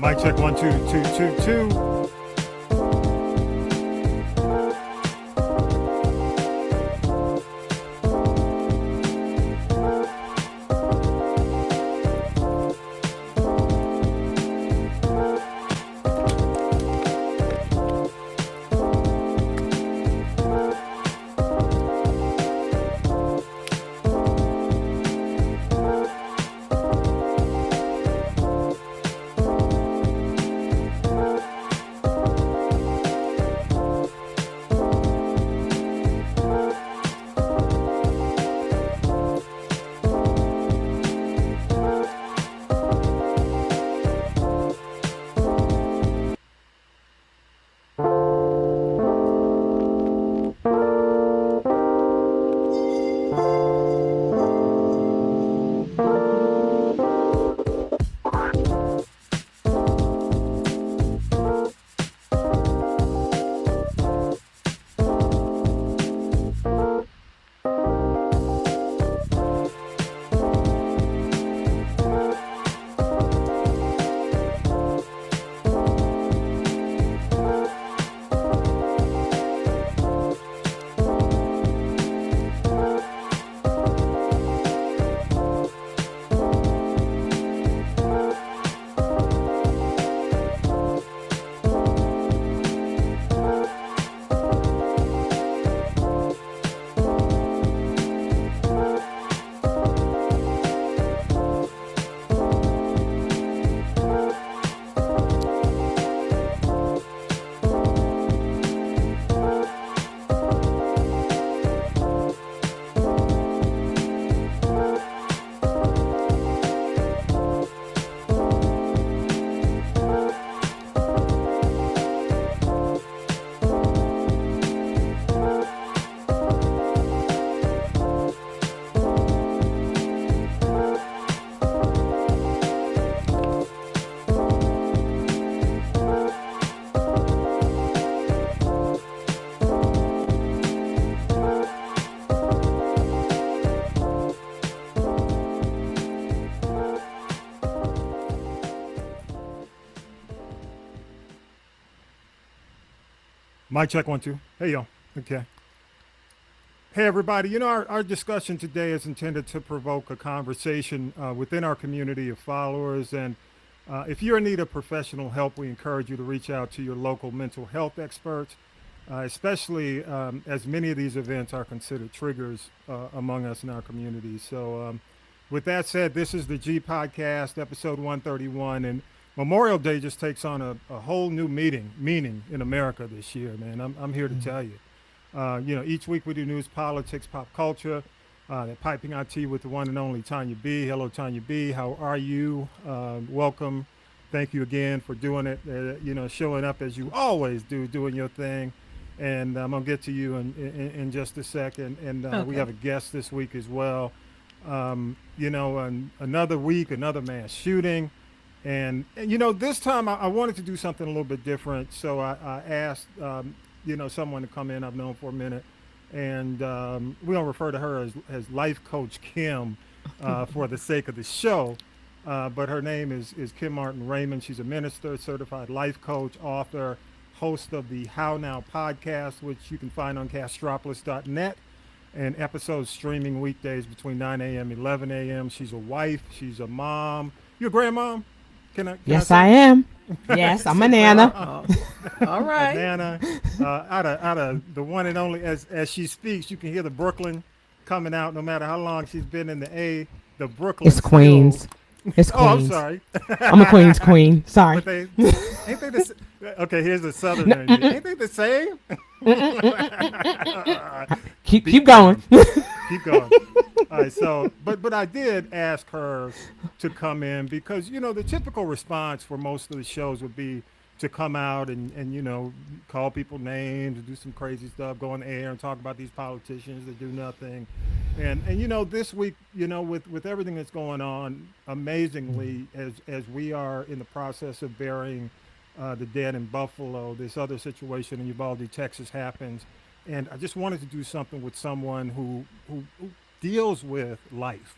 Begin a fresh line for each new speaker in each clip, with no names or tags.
Mic check 1 2 2 2 2. Mic check 1 2. Hey, yo. Okay. Hey, everybody. Our discussion today is intended to provoke a conversation within our community of followers. And if you're in need of professional help, we encourage you to reach out to your local mental health experts, especially as many of these events are considered triggers among us in our community. So, with that said, this is the G Podcast, episode 131. And Memorial Day just takes on a whole new meaning in America this year, man. I'm here to tell you. Each week we do news, politics, pop culture. They're piping our tea with the one and only Tanya B. Hello, Tanya B. How are you? Welcome. Thank you again for doing it. Showing up as you always do, doing your thing. And I'm gonna get to you in just a second. And
Okay.
we have a guest this week as well. Another week, another mass shooting. And this time I wanted to do something a little bit different. So I asked, someone to come in I've known for a minute. And we're going to refer to her as Life Coach Kim for the sake of the show. But her name is Kim Martin Raymond. She's a minister, certified life coach, author, host of the How Now podcast, which you can find on castropolis.net. And episodes streaming weekdays between 9 a.m. and 11 a.m. She's a wife. She's a mom. You a grandmom?
Yes, I am. Yes, I'm a nana.
All right.
Nana, out of the one and only, as she speaks, you can hear the Brooklyn coming out. No matter how long she's been in the Brooklyn.
It's Queens. It's Queens.
Oh, I'm sorry.
I'm a Queens queen. Sorry.
But ain't they the okay? Here's the Southerner. Ain't they the same?
Keep going.
Keep going. All right. So, but I did ask her to come in because the typical response for most of the shows would be to come out and call people names, do some crazy stuff, go on the air and talk about these politicians that do nothing. And this week, with everything that's going on, amazingly, as we are in the process of burying the dead in Buffalo, this other situation in Uvalde, Texas happens. And I just wanted to do something with someone who deals with life.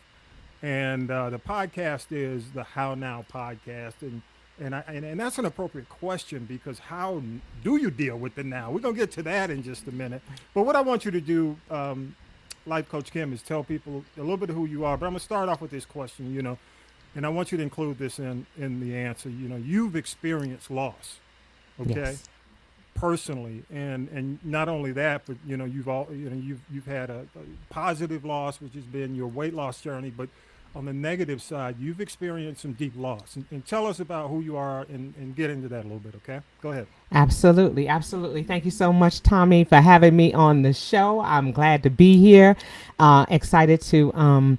And the podcast is the How Now podcast. And And that's an appropriate question, because how do you deal with the now? We're gonna get to that in just a minute. But what I want you to do, Life Coach Kim, is tell people a little bit of who you are. But I'm gonna start off with this question, and I want you to include this in the answer. You've experienced loss, okay,
Yes.
personally, and not only that, but you've had a positive loss, which has been your weight loss journey, but on the negative side, you've experienced some deep loss. And tell us about who you are, and get into that a little bit, okay? Go ahead.
Absolutely. Absolutely. Thank you so much, Tommy, for having me on the show. I'm glad to be here. Excited to,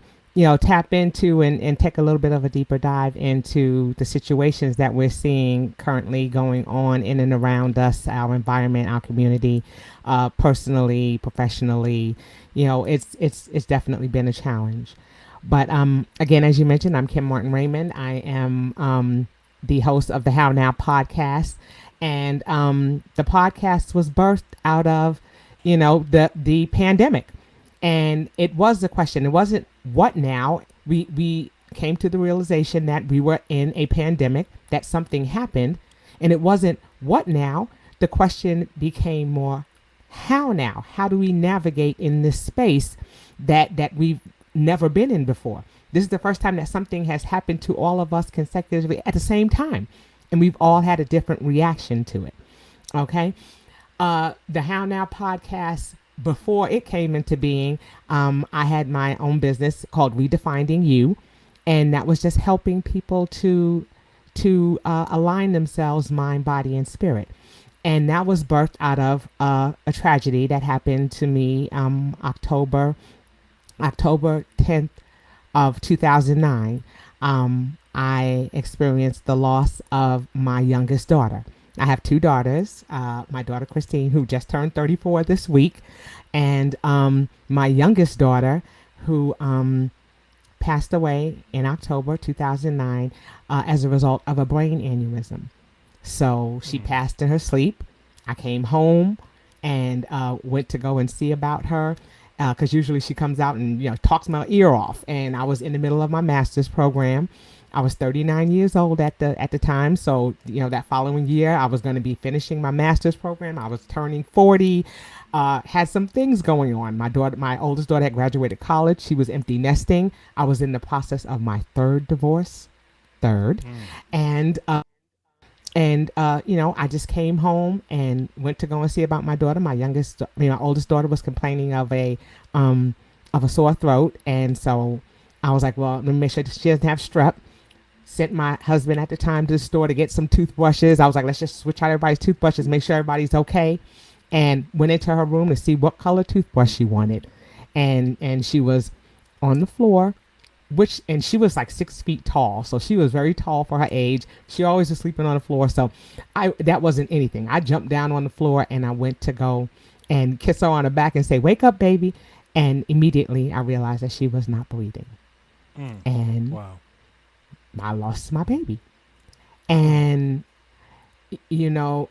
tap into and take a little bit of a deeper dive into the situations that we're seeing currently going on in and around us, our environment, our community, personally, professionally. It's definitely been a challenge. But again, as you mentioned, I'm Kim Martin Raymond. I am the host of the How Now podcast. And the podcast was birthed out of, the pandemic. And it was the question. It wasn't what now. We came to the realization that we were in a pandemic, that something happened. And it wasn't what now. The question became more how now. How do we navigate in this space that we've never been in before? This is the first time that something has happened to all of us consecutively at the same time. And we've all had a different reaction to it. Okay. The How Now podcast, before it came into being, I had my own business called Redefining You. And that was just helping people to align themselves, mind, body, and spirit. And that was birthed out of a tragedy that happened to me October 10th of 2009. I experienced the loss of my youngest daughter. I have two daughters, my daughter Christine, who just turned 34 this week, and my youngest daughter, who passed away in October 2009 as a result of a brain aneurysm. So she passed in her sleep. I came home and went to go and see about her, because usually she comes out and talks my ear off. And I was in the middle of my master's program. I was 39 years old at the time. So that following year I was going to be finishing my master's program. I was turning 40. Had some things going on. My oldest daughter had graduated college. She was empty nesting. I was in the process of my third divorce, and I just came home and went to go and see about my daughter. My oldest daughter was complaining of a sore throat. And so I was like, well, let me make sure she doesn't have strep. Sent my husband at the time to the store to get some toothbrushes. I was like, let's just switch out everybody's toothbrushes, make sure everybody's okay. And went into her room to see what color toothbrush she wanted. And she was on the floor, and she was like 6 feet tall. So she was very tall for her age. She always was sleeping on the floor. So that wasn't anything. I jumped down on the floor and I went to go and kiss her on the back and say, wake up, baby. And immediately I realized that she was not breathing. And
wow.
I lost my baby. And,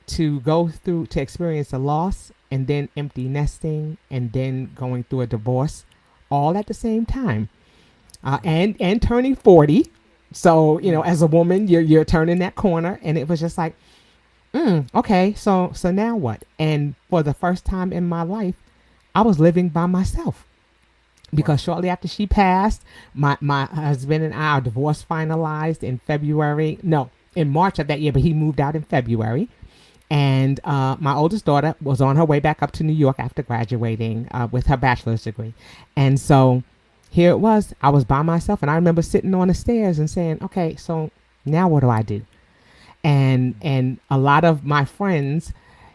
to experience a loss and then empty nesting and then going through a divorce all at the same time. And turning 40. So, as a woman, you're turning that corner. And it was just like, okay, so now what? And for the first time in my life, I was living by myself. Because shortly after she passed, my husband and our divorce finalized in March of that year, but he moved out in February. And my oldest daughter was on her way back up to New York after graduating with her bachelor's degree. And so here it was. I was by myself, and I remember sitting on the stairs and saying, okay, so now what do I do? And a lot of my friends,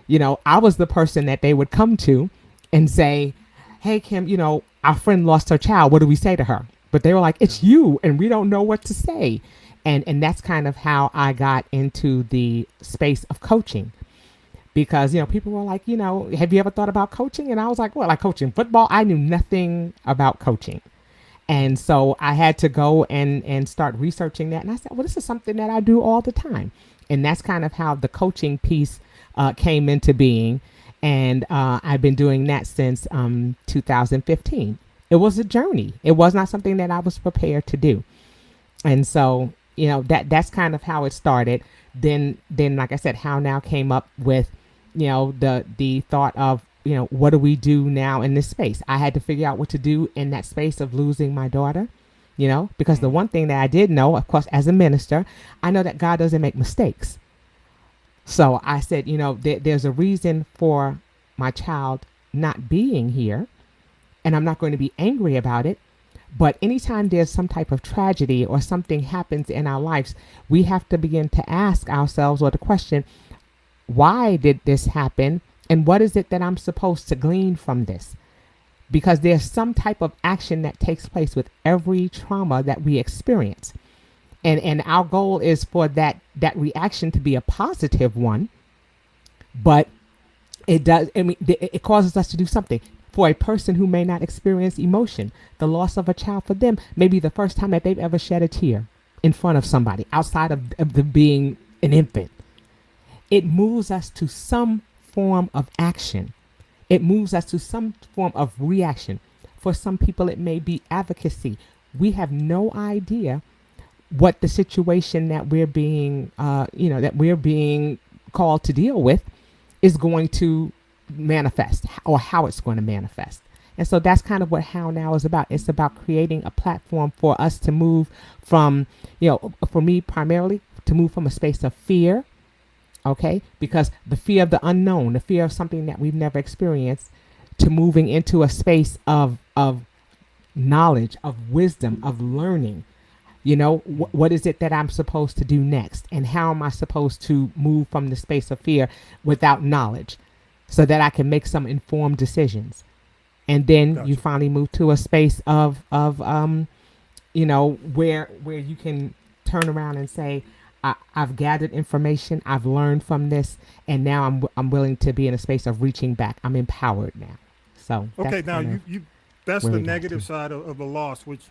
I was the person that they would come to and say, hey, Kim, our friend lost her child. What do we say to her? But they were like, it's you, and we don't know what to say. And that's kind of how I got into the space of coaching. Because, people were like, have you ever thought about coaching? And I was like, well, like coaching football? I knew nothing about coaching. And so I had to go and start researching that. And I said, well, this is something that I do all the time. And that's kind of how the coaching piece came into being. And I've been doing that since 2015. It was a journey. It was not something that I was prepared to do. And so, that's kind of how it started. then like I said, how now came up with, the thought of, what do we do now in this space? I had to figure out what to do in that space of losing my daughter, because the one thing that I did know, of course, as a minister, I know that God doesn't make mistakes. So I said, there's a reason for my child not being here, and I'm not going to be angry about it. But anytime there's some type of tragedy or something happens in our lives, we have to begin to ask ourselves, or the question, why did this happen? And what is it that I'm supposed to glean from this? Because there's some type of action that takes place with every trauma that we experience. And our goal is for that reaction to be a positive one. But it causes us to do something. For a person who may not experience emotion, the loss of a child for them may be the first time that they've ever shed a tear in front of somebody outside of them being an infant. It moves us to some form of action. It moves us to some form of reaction. For some people, it may be advocacy. We have no idea what the situation that we're being, that we're being called to deal with is going to manifest, or how it's going to manifest. And so that's kind of what How Now is about. It's about creating a platform for us to move from, for me primarily, to move from a space of fear, okay? Because the fear of the unknown, the fear of something that we've never experienced, to moving into a space of knowledge, of wisdom, of learning. What is it that I'm supposed to do next? And how am I supposed to move from the space of fear without knowledge, so that I can make some informed decisions? And then
Gotcha.
you finally move to a space of where you can turn around and say, I've gathered information, I've learned from this, and now I'm willing to be in a space of reaching back. I'm empowered now. So
Okay, now that's
where
the
we got
negative
to.
side of the loss, which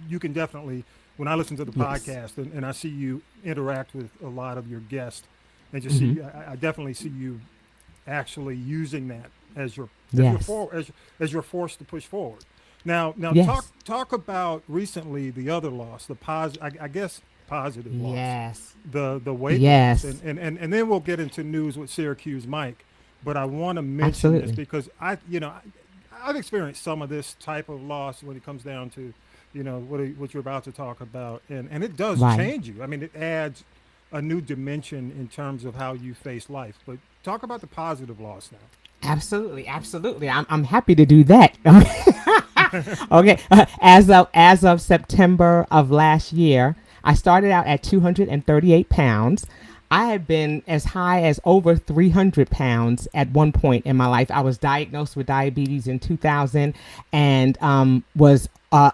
you can definitely, when I listen to the
Yes.
podcast and I see you interact with a lot of your guests, and just
Mhm.
see, I definitely see you actually using that as your
Yes.
as your force to push forward. Now
Yes.
talk about recently the other loss, the I guess positive loss,
Yes.
the weight
Yes.
loss, and then we'll get into news with Syracuse Mike. But I want to mention this
Absolutely.
because I've experienced some of this type of loss when it comes down to, what you're about to talk about, and it does
Right.
change you. I mean, it adds a new dimension in terms of how you face life. But talk about the positive loss now.
Absolutely, absolutely. I'm happy to do that. Okay. As of September of last year, I started out at 238 pounds. I had been as high as over 300 pounds at one point in my life. I was diagnosed with diabetes in 2000 and was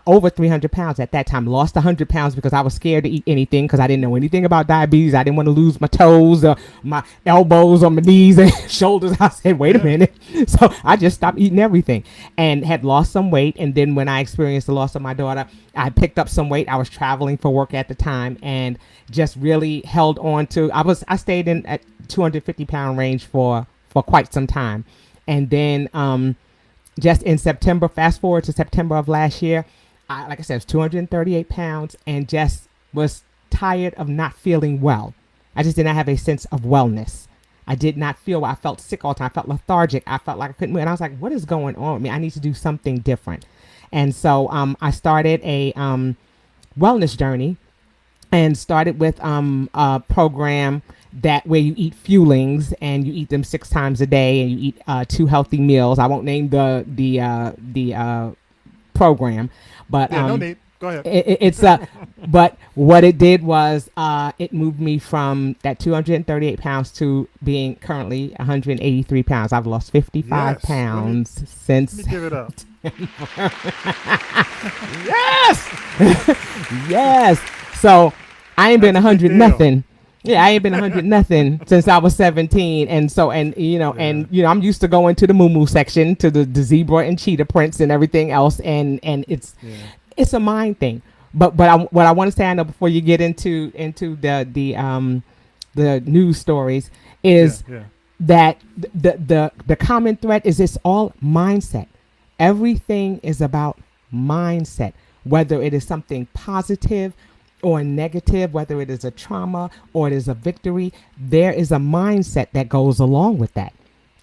over 300 pounds at that time. Lost 100 pounds because I was scared to eat anything because I didn't know anything about diabetes. I didn't want to lose my toes or my elbows or my knees and shoulders. I said, wait a minute. So I just stopped eating everything and had lost some weight. And then when I experienced the loss of my daughter, I picked up some weight. I was traveling for work at the time and just really held on to, I stayed in at 250-pound range for quite some time. And then just in September, fast forward to September of last year, like I said, I was 238 pounds and just was tired of not feeling well. I just did not have a sense of wellness. I did not feel well. I felt sick all the time. I felt lethargic. I felt like I couldn't move. And I was like, what is going on with me? I need to do something different. And so I started a wellness journey and started with a program that where you eat fuelings and you eat them 6 times a day and you eat 2 healthy meals. I won't name the program, but
Yeah, no need. Go ahead.
it's but what it did was it moved me from that 238 pounds to being currently 183 pounds. I've lost 55
Yes.
pounds
Let
since.
me give it up.
Yes. Yes. So I ain't been
That's a big
100
deal.
nothing. Yeah, I ain't been 100 nothing since I was 17. And so, I'm used to going to the moo section, to the zebra and cheetah prints and everything else. And it's a mind thing. But what I want to say, I know before you get into the news stories is
Yeah.
that the common thread is it's all mindset. Everything is about mindset, whether it is something positive or a negative, whether it is a trauma or it is a victory, there is a mindset that goes along with that.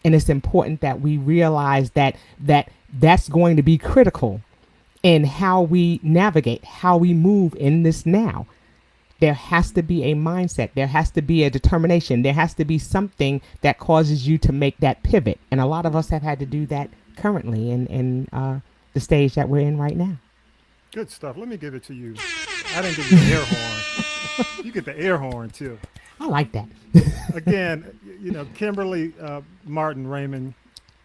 And it's important that we realize that's going to be critical in how we navigate, how we move in this now. There has to be a mindset. There has to be a determination. There has to be something that causes you to make that pivot. And a lot of us have had to do that currently in the stage that we're in right now.
Good stuff. Let me give it to you. I didn't give you the air horn. You get the air horn too.
I like that.
Again, Kimberly Martin Raymond,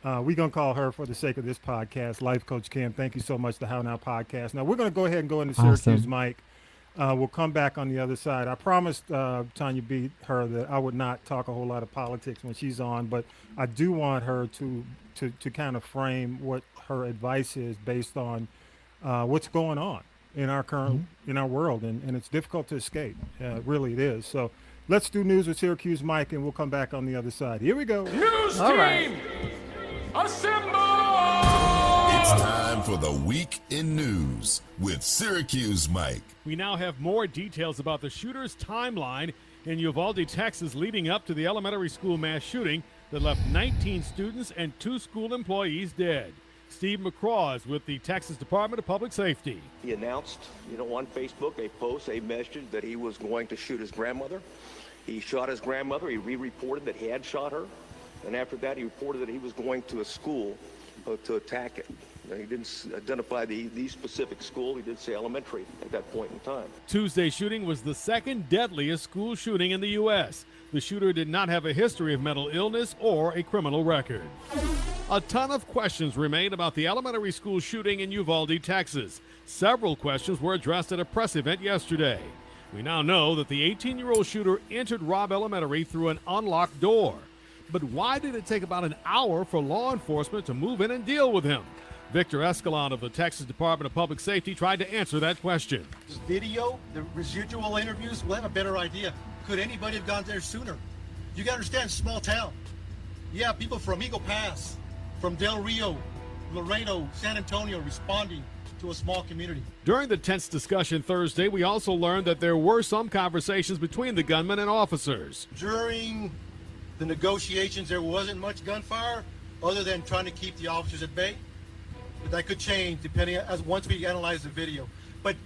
we're going to call her for the sake of this podcast, Life Coach Kim. Thank you so much, the How Now podcast. Now, we're going to go ahead and go into Syracuse
Awesome.
Mike. We'll come back on the other side. I promised Tanya B. her that I would not talk a whole lot of politics when she's on, but I do want her to kind of frame what her advice is based on what's going on in our current in our world, and it's difficult to escape. Really, it is. So let's do news with Syracuse Mike, and we'll come back on the other side. Here we go.
News
All
team,
right.
assemble!
It's time for the Week in News with Syracuse Mike.
We now have more details about the shooter's timeline in Uvalde, Texas, leading up to the elementary school mass shooting that left 19 students and 2 school employees dead. Steve McCraw is with the Texas Department of Public Safety.
He announced, on Facebook, a message that he was going to shoot his grandmother. He shot his grandmother. He re-reported that he had shot her. And after that, he reported that he was going to a school to attack it. Now, he didn't identify the specific school. He did say elementary at that point in time.
Tuesday's shooting was the second deadliest school shooting in the U.S. The shooter did not have a history of mental illness or a criminal record. A ton of questions remain about the elementary school shooting in Uvalde, Texas. Several questions were addressed at a press event yesterday. We now know that the 18-year-old shooter entered Robb Elementary through an unlocked door. But why did it take about an hour for law enforcement to move in and deal with him? Victor Escalon of the Texas Department of Public Safety tried to answer that question.
This video, the residual interviews, we'll have a better idea. Could anybody have gone there sooner? You got to understand, small town. Yeah, people from Eagle Pass, from Del Rio, Laredo, San Antonio responding to a small community.
During the tense discussion Thursday, we also learned that there were some conversations between the gunman and officers.
During the negotiations, there wasn't much gunfire other than trying to keep the officers at bay. But that could change depending as once we analyze the video. But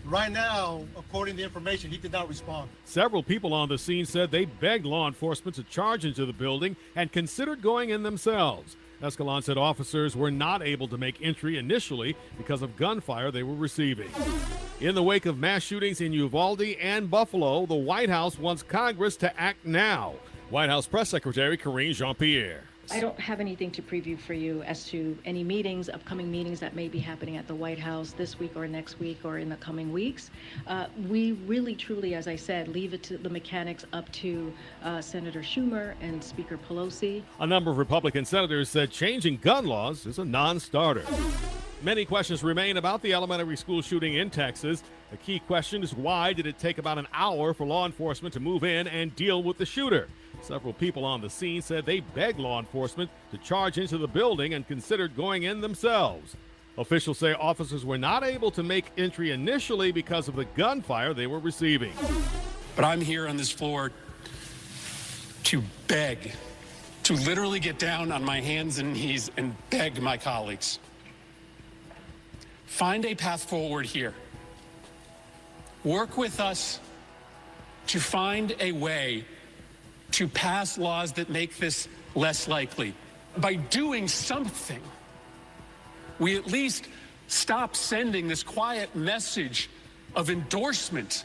right now, according to information, he did not respond.
Several people on the scene said they begged law enforcement to charge into the building and considered going in themselves. Escalon said officers were not able to make entry initially because of gunfire they were receiving. In the wake of mass shootings in Uvalde and Buffalo, the White House wants Congress to act now. White House Press Secretary Karine Jean-Pierre.
I don't have anything to preview for you as to any meetings, upcoming meetings that may be happening at the White House this week or next week or in the coming weeks. We really, truly, as I said, leave it to the mechanics up to Senator Schumer and Speaker Pelosi.
A number of Republican senators said changing gun laws is a non-starter. Many questions remain about the elementary school shooting in Texas. The key question is, why did it take about an hour for law enforcement to move in and deal with the shooter? Several people on the scene said they begged law enforcement to charge into the building and considered going in themselves. Officials say officers were not able to make entry initially because of the gunfire they were receiving.
But I'm here on this floor to beg, to literally get down on my hands and knees and beg my colleagues. Find a path forward here. Work with us to find a way to pass laws that make this less likely. By doing something, we at least stop sending this quiet message of endorsement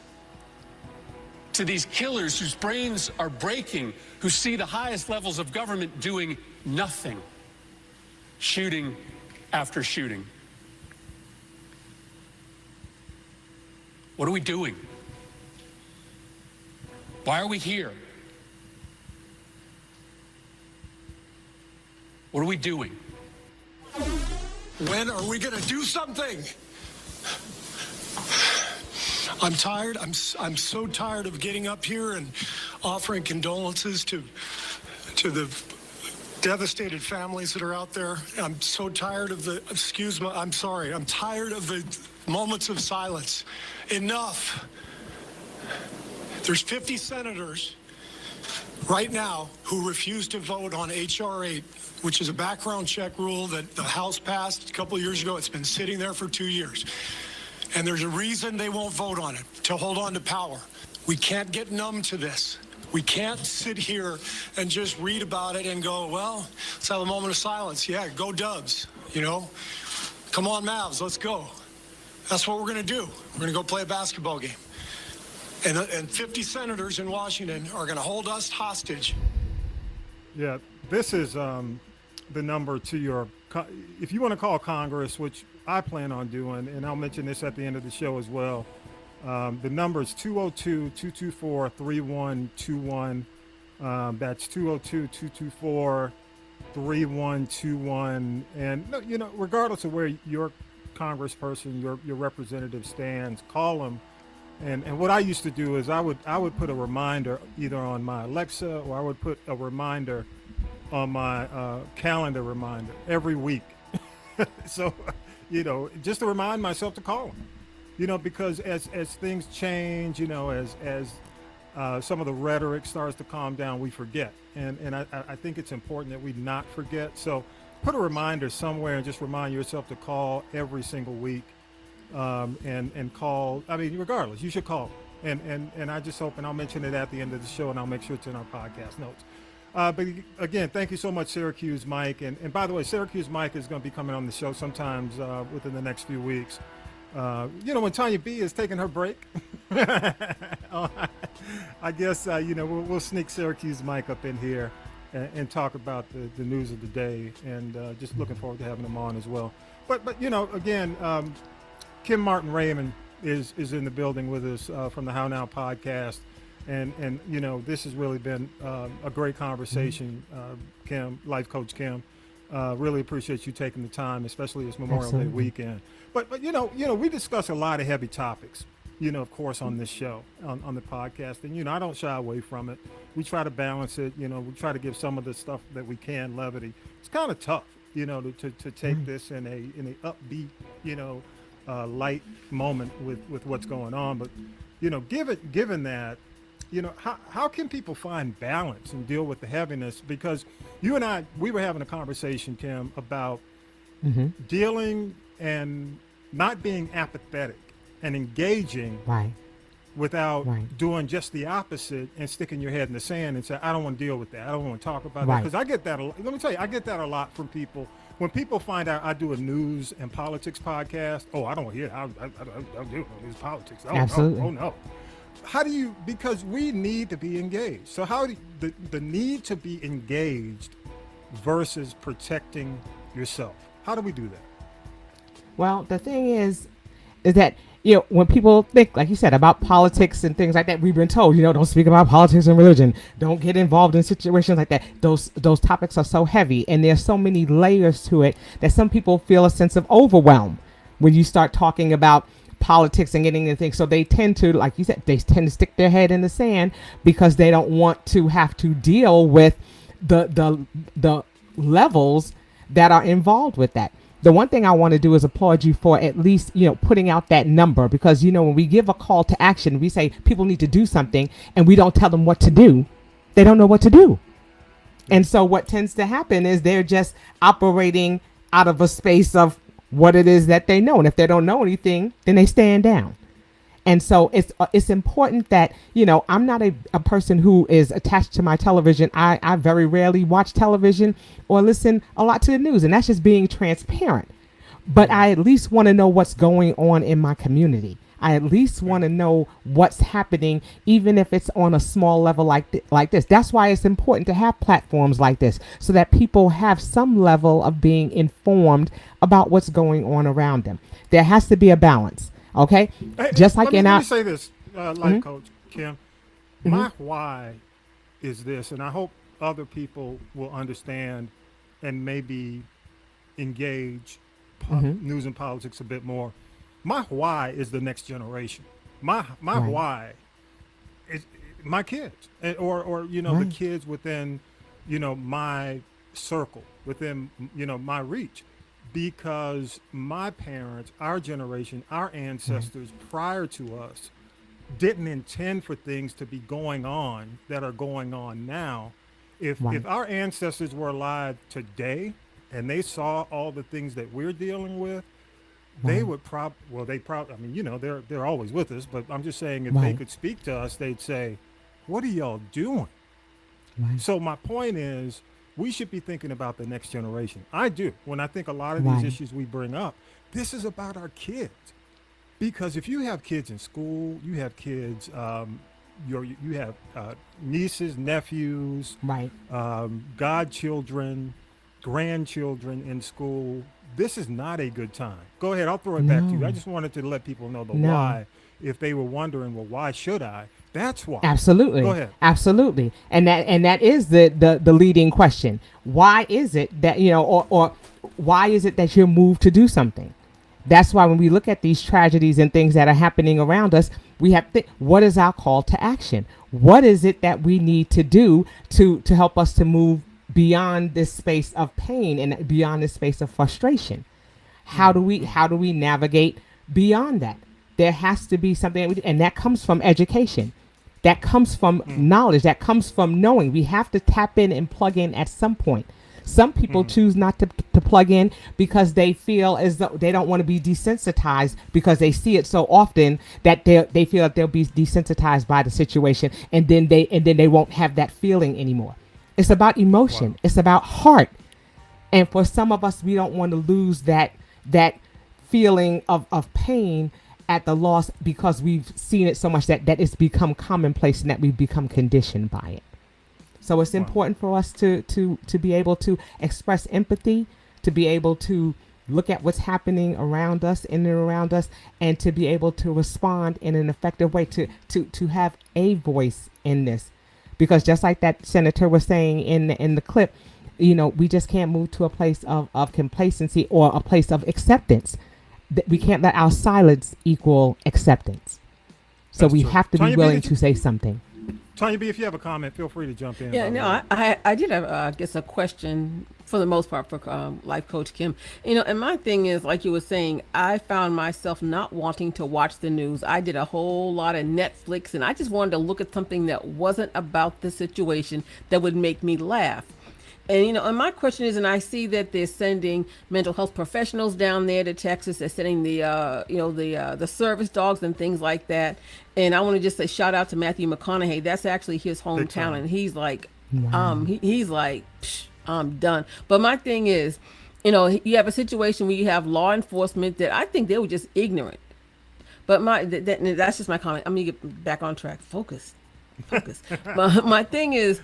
to these killers whose brains are breaking, who see the highest levels of government doing nothing, shooting after shooting. What are we doing? Why are we here? What are we doing?
When are we going to do something? I'm tired. I'm so tired of getting up here and offering condolences to the devastated families that are out there. I'm so tired of the, I'm sorry. I'm tired of the moments of silence. Enough. There's 50 senators right now who refuse to vote on H.R. 8, which is a background check rule that the House passed a couple of years ago. It's been sitting there for 2 years. And there's a reason they won't vote on it, to hold on to power. We can't get numb to this. We can't sit here and just read about it and go, well, let's have a moment of silence. Yeah, go Dubs, you know. Come on, Mavs, let's go. That's what we're going to do. We're going to go play a basketball game. And 50 senators in Washington are going to hold us hostage.
Yeah, this is the number to your, if you want to call Congress, which I plan on doing, and I'll mention this at the end of the show as well. The number is 202-224-3121. That's 202-224-3121. And, you know, regardless of where your congressperson, your representative stands, call them. And what I used to do is I would put a reminder either on my Alexa, or I would put a reminder on my calendar reminder every week. So, you know, just to remind myself to call them. You know, because as things change, you know, as some of the rhetoric starts to calm down, we forget. And I think it's important that we not forget. So put a reminder somewhere and just remind yourself to call every single week. And call, I mean, regardless, you should call. And I just hope, and I'll mention it at the end of the show, and I'll make sure it's in our podcast notes. But again, thank you so much, Syracuse Mike. And by the way, Syracuse Mike is going to be coming on the show sometimes within the next few weeks. You know, when Tanya B is taking her break, I guess, you know, we'll sneak Syracuse Mike up in here and talk about the news of the day. And just looking forward to having him on as well. But you know, again, Kim Martin Raymond is in the building with us from the How Now podcast. And you know, this has really been a great conversation, Kim, Life Coach Kim. Really appreciate you taking the time, especially this Memorial Day weekend. But you know, we discuss a lot of heavy topics, you know, of course, on this show, on the podcast. And, you know, I don't shy away from it. We try to balance it. You know, we try to give some of the stuff that we can levity. It's kind of tough, you know, to take this in a upbeat, you know, light moment with what's going on. But, you know, given that, you know, how can people find balance and deal with the heaviness? Because you and I, we were having a conversation, Kim, about dealing and not being apathetic and engaging without doing just the opposite and sticking your head in the sand and say, I don't want to deal with that. I don't want to talk about that. Because I get that. Let me tell you, I get that a lot from people. When people find out I do a news and politics podcast, oh, I don't want to hear it. I don't do news politics. Oh,
Absolutely.
No, oh, no. How do you, because we need to be engaged. So how do you, the need to be engaged versus protecting yourself, how do we do that?
Well, the thing is that, you know, when people think, like you said, about politics and things like that, we've been told, you know, don't speak about politics and religion. Don't get involved in situations like that. Those topics are so heavy, and there's so many layers to it that some people feel a sense of overwhelm when you start talking about politics and getting into things. So they tend to, like you said, they tend to stick their head in the sand because they don't want to have to deal with the levels that are involved with that. The one thing I want to do is applaud you for at least, you know, putting out that number, because, you know, when we give a call to action, we say people need to do something and we don't tell them what to do. They don't know what to do. And so what tends to happen is they're just operating out of a space of what it is that they know. And if they don't know anything, then they stand down. And so it's important that, you know, I'm not a person who is attached to my television. I very rarely watch television or listen a lot to the news, and that's just being transparent. But I at least want to know what's going on in my community. I at least want to know what's happening, even if it's on a small level like this. That's why it's important to have platforms like this, so that people have some level of being informed about what's going on around them. There has to be a balance. Okay, just like
let me say this, Life Coach Kim. My why is this, and I hope other people will understand and maybe engage news and politics a bit more. My why is the next generation. My why is my kids, or you know, the kids within, you know, my circle, within, you know, my reach. Because my parents, our generation, our ancestors prior to us didn't intend for things to be going on that are going on now. If our ancestors were alive today and they saw all the things that we're dealing with, they would I mean, they're always with us, but I'm just saying if they could speak to us, they'd say, "What are y'all doing?" So my point is, we should be thinking about the next generation. I do. When I think a lot of these issues we bring up, this is about our kids. Because if you have kids in school, you have kids, you have nieces, nephews, godchildren, grandchildren in school. This is not a good time. Go ahead. I'll throw it back to you. I just wanted to let people know the why. If they were wondering, well, why should I? That's why.
Absolutely.
Go ahead.
Absolutely. And that is the leading question. Why is it that, or why is it that you're moved to do something? That's why when we look at these tragedies and things that are happening around us, we have to, what is our call to action? What is it that we need to do to help us to move beyond this space of pain and beyond this space of frustration? How do we navigate beyond that? There has to be something, and that comes from education. That comes from knowledge. That comes from knowing. We have to tap in and plug in at some point. Some people choose not to plug in because they feel as though they don't want to be desensitized because they see it so often that they feel that they'll be desensitized by the situation, and then they won't have that feeling anymore. It's about emotion. It's about heart. And for some of us, we don't want to lose that feeling of pain at the loss because we've seen it so much that it's become commonplace and that we've become conditioned by it. So it's important for us to be able to express empathy, to be able to look at what's happening around us, in and around us, and to be able to respond in an effective way, to have a voice in this. Because just like that senator was saying in the clip, we just can't move to a place of complacency or a place of acceptance. We can't let our silence equal acceptance. So we have to be willing to say something.
Tanya B, if you have a comment, feel free to jump in.
Yeah, no, I did have, I guess, a question for the most part for Life Coach Kim. And my thing is, like you were saying, I found myself not wanting to watch the news. I did a whole lot of Netflix, and I just wanted to look at something that wasn't about the situation that would make me laugh. And, and my question is, and I see that they're sending mental health professionals down there to Texas. They're sending the service dogs and things like that. And I want to just say shout out to Matthew McConaughey. That's actually his hometown. And he's like, he's like, I'm done. But my thing is, you have a situation where you have law enforcement that I think they were just ignorant. But that's just my comment. I'm going to get back on track. Focus. My thing is,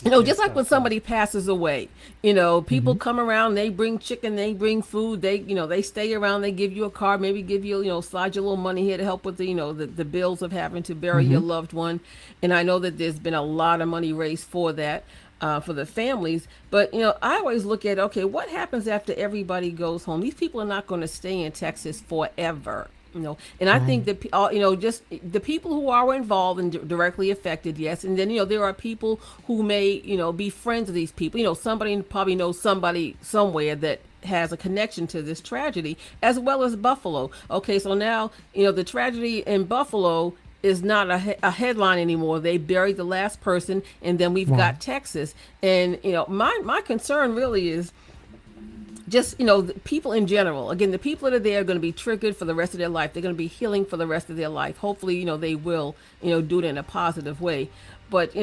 just like when somebody passes away, people come around, they bring chicken, they bring food, they stay around, they give you a card, maybe give you, slide your little money here to help with the bills of having to bury your loved one. And I know that there's been a lot of money raised for that, for the families. But, I always look at, okay, what happens after everybody goes home? These people are not going to stay in Texas forever. And I think that, just the people who are involved and directly affected, yes. And then, there are people who may, be friends of these people. Somebody probably knows somebody somewhere that has a connection to this tragedy, as well as Buffalo. Okay, so now, the tragedy in Buffalo is not a headline anymore. They buried the last person, and then we've got Texas. And, my concern really is, just, the people in general. Again, the people that are there are going to be triggered for the rest of their life. They're going to be healing for the rest of their life. Hopefully, they will, do it in a positive way. But,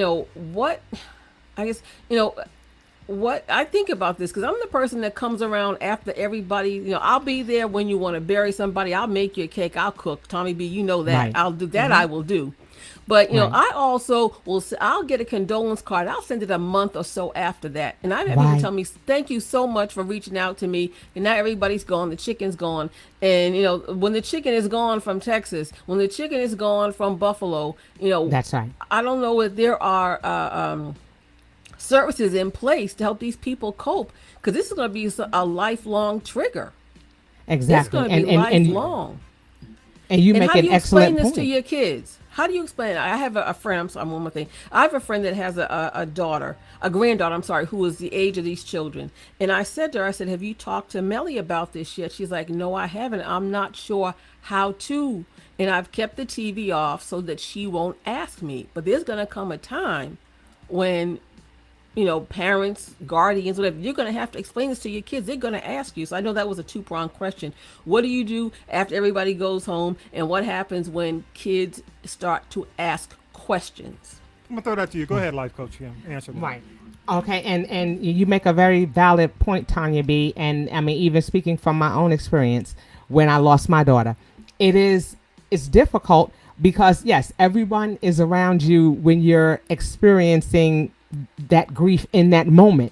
what I think about this, because I'm the person that comes around after everybody, I'll be there when you want to bury somebody. I'll make you a cake. I'll cook. Tommy B, you know that. I'll do that. I will do. But, I also I'll get a condolence card. I'll send it a month or so after that. And I've had people tell me, thank you so much for reaching out to me. And now everybody's gone. The chicken's gone. And, when the chicken is gone from Texas, when the chicken is gone from Buffalo,
that's right.
I don't know if there are services in place to help these people cope. Because this is going to be a lifelong trigger.
Exactly.
It's going to be lifelong.
And you make an excellent point.
How do you explain this to your kids? How do you explain it? I have a friend. I'm sorry, one more thing. I have a friend that has a daughter, a granddaughter. I'm sorry, who is the age of these children. And I said to her, I said, "Have you talked to Melly about this yet?" She's like, "No, I haven't. I'm not sure how to." And I've kept the TV off so that she won't ask me. But there's gonna come a time when parents, guardians, whatever, you're going to have to explain this to your kids. They're going to ask you. So I know that was a two-pronged question. What do you do after everybody goes home? And what happens when kids start to ask questions?
I'm gonna throw that to you. Go ahead, life coach. Yeah, answer that.
Right. Okay, and you make a very valid point, Tanya B. And I mean, even speaking from my own experience, when I lost my daughter, it's difficult because yes, everyone is around you when you're experiencing that grief in that moment.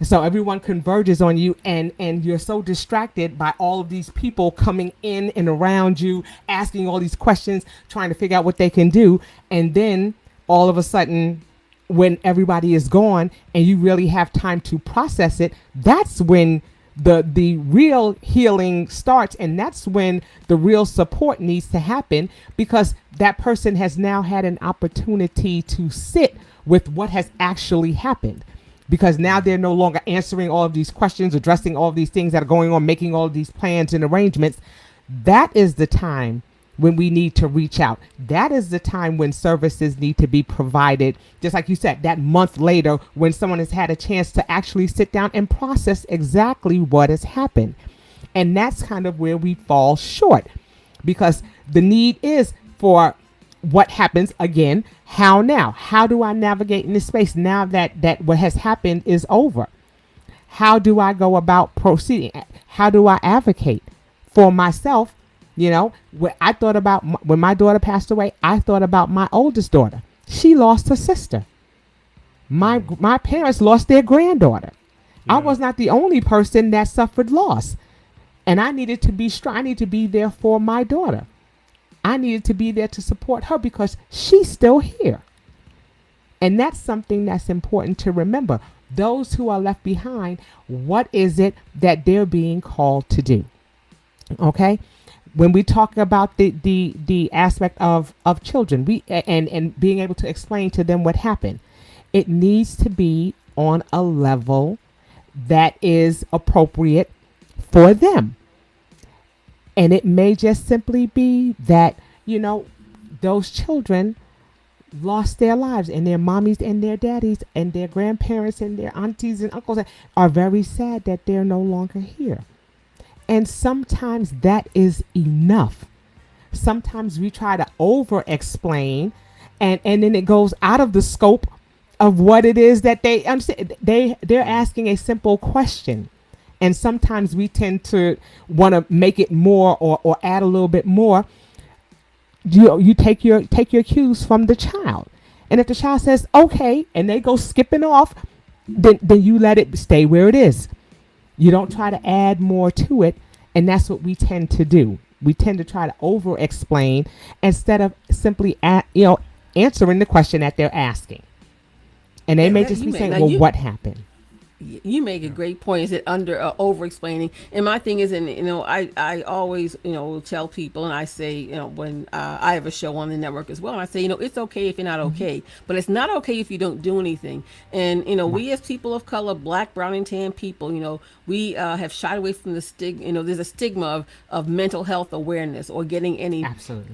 So everyone converges on you, and you're so distracted by all of these people coming in and around you, asking all these questions, trying to figure out what they can do, and then all of a sudden, when everybody is gone and you really have time to process it, that's when the real healing starts, and that's when the real support needs to happen, because that person has now had an opportunity to sit with what has actually happened, because now they're no longer answering all of these questions, addressing all of these things that are going on, making all of these plans and arrangements. That is the time when we need to reach out. That is the time when services need to be provided. Just like you said, that month later, when someone has had a chance to actually sit down and process exactly what has happened. And that's kind of where we fall short, because the need is for what happens again. How now? How do I navigate in this space now that what has happened is over? How do I go about proceeding? How do I advocate for myself? When I thought about when my daughter passed away, I thought about my oldest daughter. She lost her sister. My parents lost their granddaughter. Yeah. I was not the only person that suffered loss, and I needed to be strong. I needed to be there for my daughter. I needed to be there to support her because she's still here. And that's something that's important to remember. Those who are left behind, what is it that they're being called to do? Okay? When we talk about the aspect of children, and being able to explain to them what happened, it needs to be on a level that is appropriate for them. And it may just simply be that, those children lost their lives, and their mommies and their daddies and their grandparents and their aunties and uncles are very sad that they're no longer here. And sometimes that is enough. Sometimes we try to over explain, and then it goes out of the scope of what it is that they understand. They're asking a simple question. And sometimes we tend to want to make it more or add a little bit more. You take your cues from the child. And if the child says, okay, and they go skipping off, then you let it stay where it is. You don't try to add more to it. And that's what we tend to do. We tend to try to over explain instead of simply answering the question that they're asking. And they may just be saying, well, what happened?
You make a great point. Is it under over explaining? And my thing is, I always will tell people, and I say, when I have a show on the network as well, and I say, it's okay if you're not okay, but it's not okay if you don't do anything. And we as people of color, black, brown, and tan people, we have shied away from the stigma. There's a stigma of mental health awareness or getting any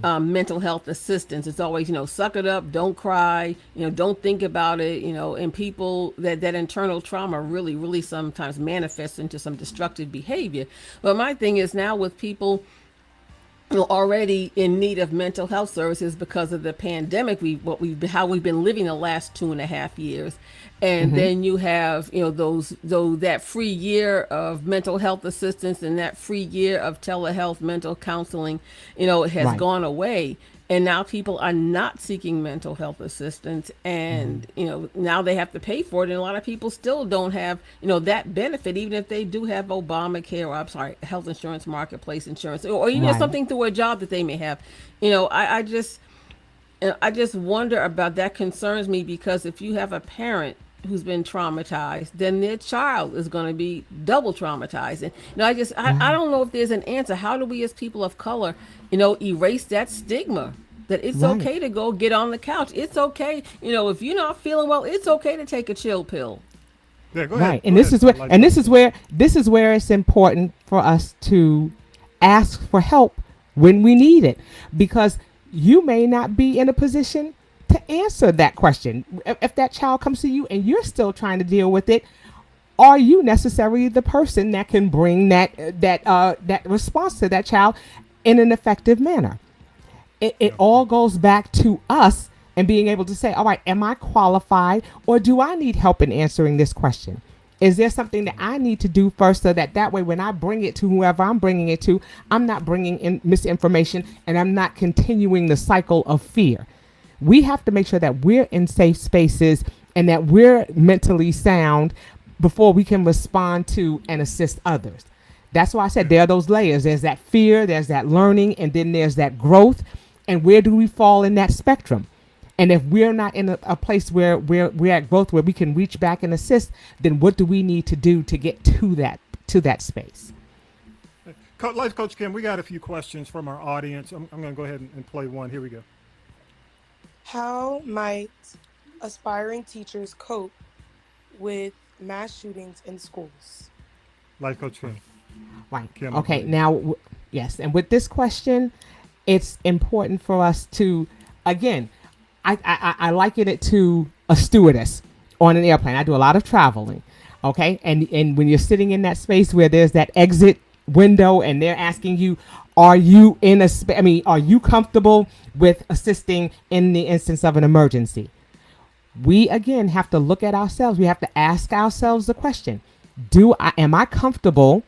mental health assistance. It's always suck it up, don't cry, don't think about it, and people that internal trauma really sometimes manifests into some destructive behavior. But my thing is now with people already in need of mental health services because of the pandemic, how we've been living the last 2.5 years. And then you have, that free year of mental health assistance and that free year of telehealth mental counseling, it has gone away. And now people are not seeking mental health assistance, and now they have to pay for it. And a lot of people still don't have that benefit, even if they do have Obamacare, or health insurance, marketplace insurance, or something through a job that they may have. I just wonder about that. Concerns me, because if you have a parent who's been traumatized, then their child is going to be double traumatized. And I don't know if there's an answer. How do we as people of color erase that stigma that it's
Right.
okay to go get on the couch. It's okay, if you're not feeling well, it's okay to take a chill pill.
Yeah, go
Right.
ahead.
And
Go
this
ahead,
is where
Life
and
Coach
this is where it's important for us to ask for help when we need it, because you may not be in a position to answer that question. If that child comes to you and you're still trying to deal with it, are you necessarily the person that can bring that response to that child in an effective manner? It all goes back to us and being able to say, all right, am I qualified, or do I need help in answering this question? Is there something that I need to do first, so that way when I bring it to whoever I'm bringing it to, I'm not bringing in misinformation and I'm not continuing the cycle of fear. We have to make sure that we're in safe spaces and that we're mentally sound before we can respond to and assist others. That's why I said there are those layers. There's that fear, there's that learning, and then there's that growth. And where do we fall in that spectrum? And if we're not in a place where we're at growth, where we can reach back and assist, then what do we need to do to get to that space?
Life Coach Kim, we got a few questions from our audience. I'm going to go ahead and play one. Here we go.
How might aspiring teachers cope with mass shootings in schools?
Life Coach Kim.
Right.
Kim,
Okay.
please.
Now, yes. And with this question, it's important for us to, again, I liken it to a stewardess on an airplane. I do a lot of traveling. Okay. And when you're sitting in that space where there's that exit window and they're asking you, are you are you comfortable with assisting in the instance of an emergency? We again have to look at ourselves. We have to ask ourselves the question, am I comfortable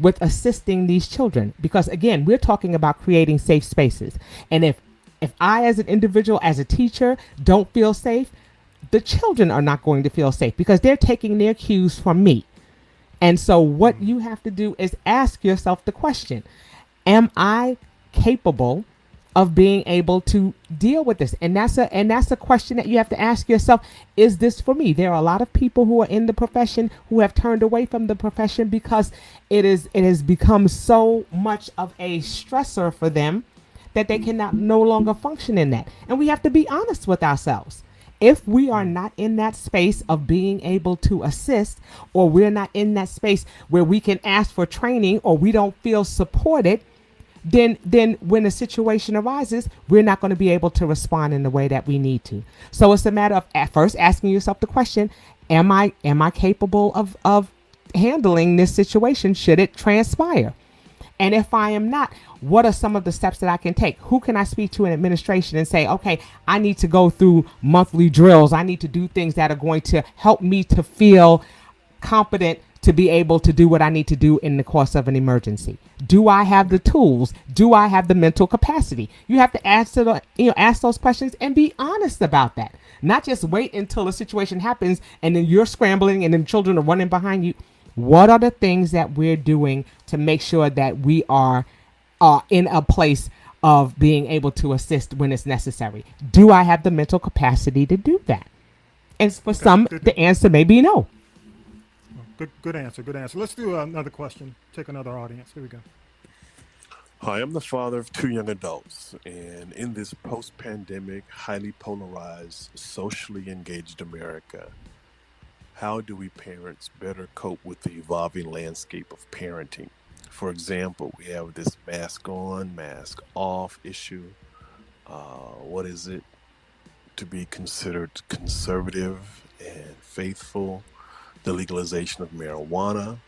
with assisting these children? Because again, we're talking about creating safe spaces. And if I, as an individual, as a teacher, don't feel safe, the children are not going to feel safe because they're taking their cues from me. And so what you have to do is ask yourself the question, am I capable of being able to deal with this? And that's a question that you have to ask yourself. Is this for me? There are a lot of people who are in the profession who have turned away from the profession because it has become so much of a stressor for them that they cannot no longer function in that. And we have to be honest with ourselves. If we are not in that space of being able to assist, or we're not in that space where we can ask for training, or we don't feel supported, then when a situation arises, we're not going to be able to respond in the way that we need to. So it's a matter of at first asking yourself the question, am I capable of handling this situation should it transpire? And if I am not, what are some of the steps that I can take? Who can I speak to in administration and say, okay, I need to go through monthly drills. I need to do things that are going to help me to feel competent to be able to do what I need to do in the course of an emergency. Do I have the tools? Do I have the mental capacity? You have to ask those questions and be honest about that. Not just wait until a situation happens and then you're scrambling and then children are running behind you. What are the things that we're doing to make sure that we are in a place of being able to assist when it's necessary? Do I have the mental capacity to do that? And for some, the answer may be no.
Good answer. Good answer. Let's do another question. Take another audience. Here we go.
Hi, I'm the father of 2 young adults, and in this post-pandemic, highly polarized, socially engaged America, how do we parents better cope with the evolving landscape of parenting? For example, we have this mask on, mask off issue. What is it to be considered conservative and faithful? The legalization of marijuana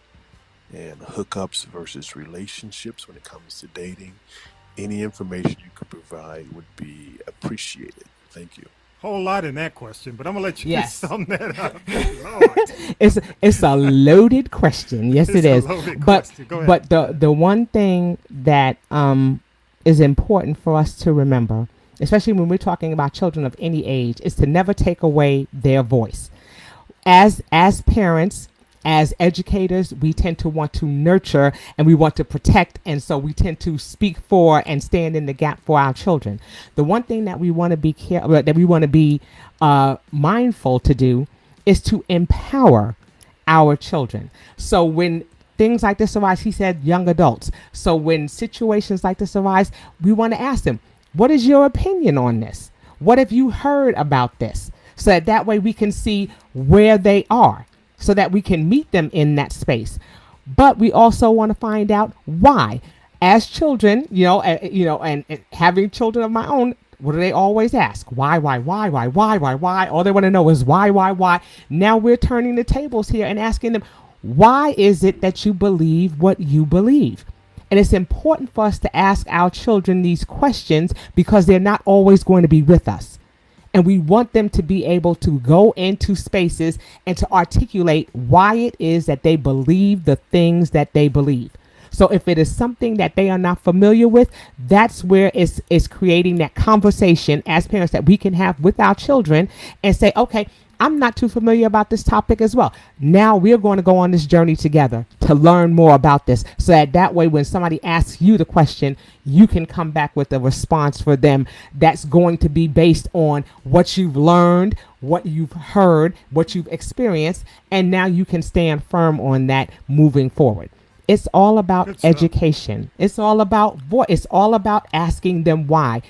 and hookups versus relationships when it comes to dating. Any information you could provide would be appreciated. Thank you.
Whole lot in that question, but I'm gonna let you
Yes.
sum that up. Lord.
It's a loaded question. Yes,
It's
it
a
is.
loaded
But
question. Go ahead.
but the one thing that is important for us to remember, especially when we're talking about children of any age, is to never take away their voice. As parents, as educators, we tend to want to nurture and we want to protect, and so we tend to speak for and stand in the gap for our children. The one thing that we want to be mindful to do is to empower our children. So when things like this arise, he said young adults. So when situations like this arise, we want to ask them, What is your opinion on this? What have you heard about this? So that way we can see where they are, so that we can meet them in that space. But we also want to find out why. As children, and having children of my own, what do they always ask? Why? All they want to know is why? Now we're turning the tables here and asking them, why is it that you believe what you believe? And it's important for us to ask our children these questions because they're not always going to be with us. And we want them to be able to go into spaces and to articulate why it is that they believe the things that they believe. So if it is something that they are not familiar with, that's where it's creating that conversation as parents that we can have with our children and say, okay, I'm not too familiar about this topic as well. Now we're going to go on this journey together to learn more about this, so that way when somebody asks you the question, you can come back with a response for them that's going to be based on what you've learned, what you've heard, what you've experienced, and now you can stand firm on that moving forward. It's all about education. It's all about it's all about asking them why.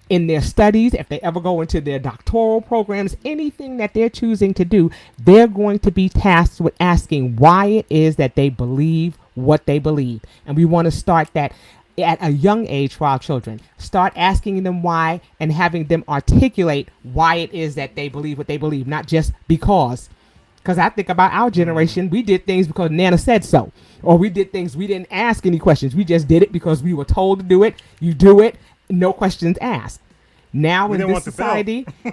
In their studies, if they ever go into their doctoral programs, anything that they're choosing to do, they're going to be tasked with asking why it is that they believe what they believe. And we want to start that at a young age for our children. Start asking them why and having them articulate why it is that they believe what they believe, not just because. Because I think about our generation, we did things because Nana said so. Or we did things, we didn't ask any questions. We just did it because we were told to do it. You do it. No questions asked. Now in this society, we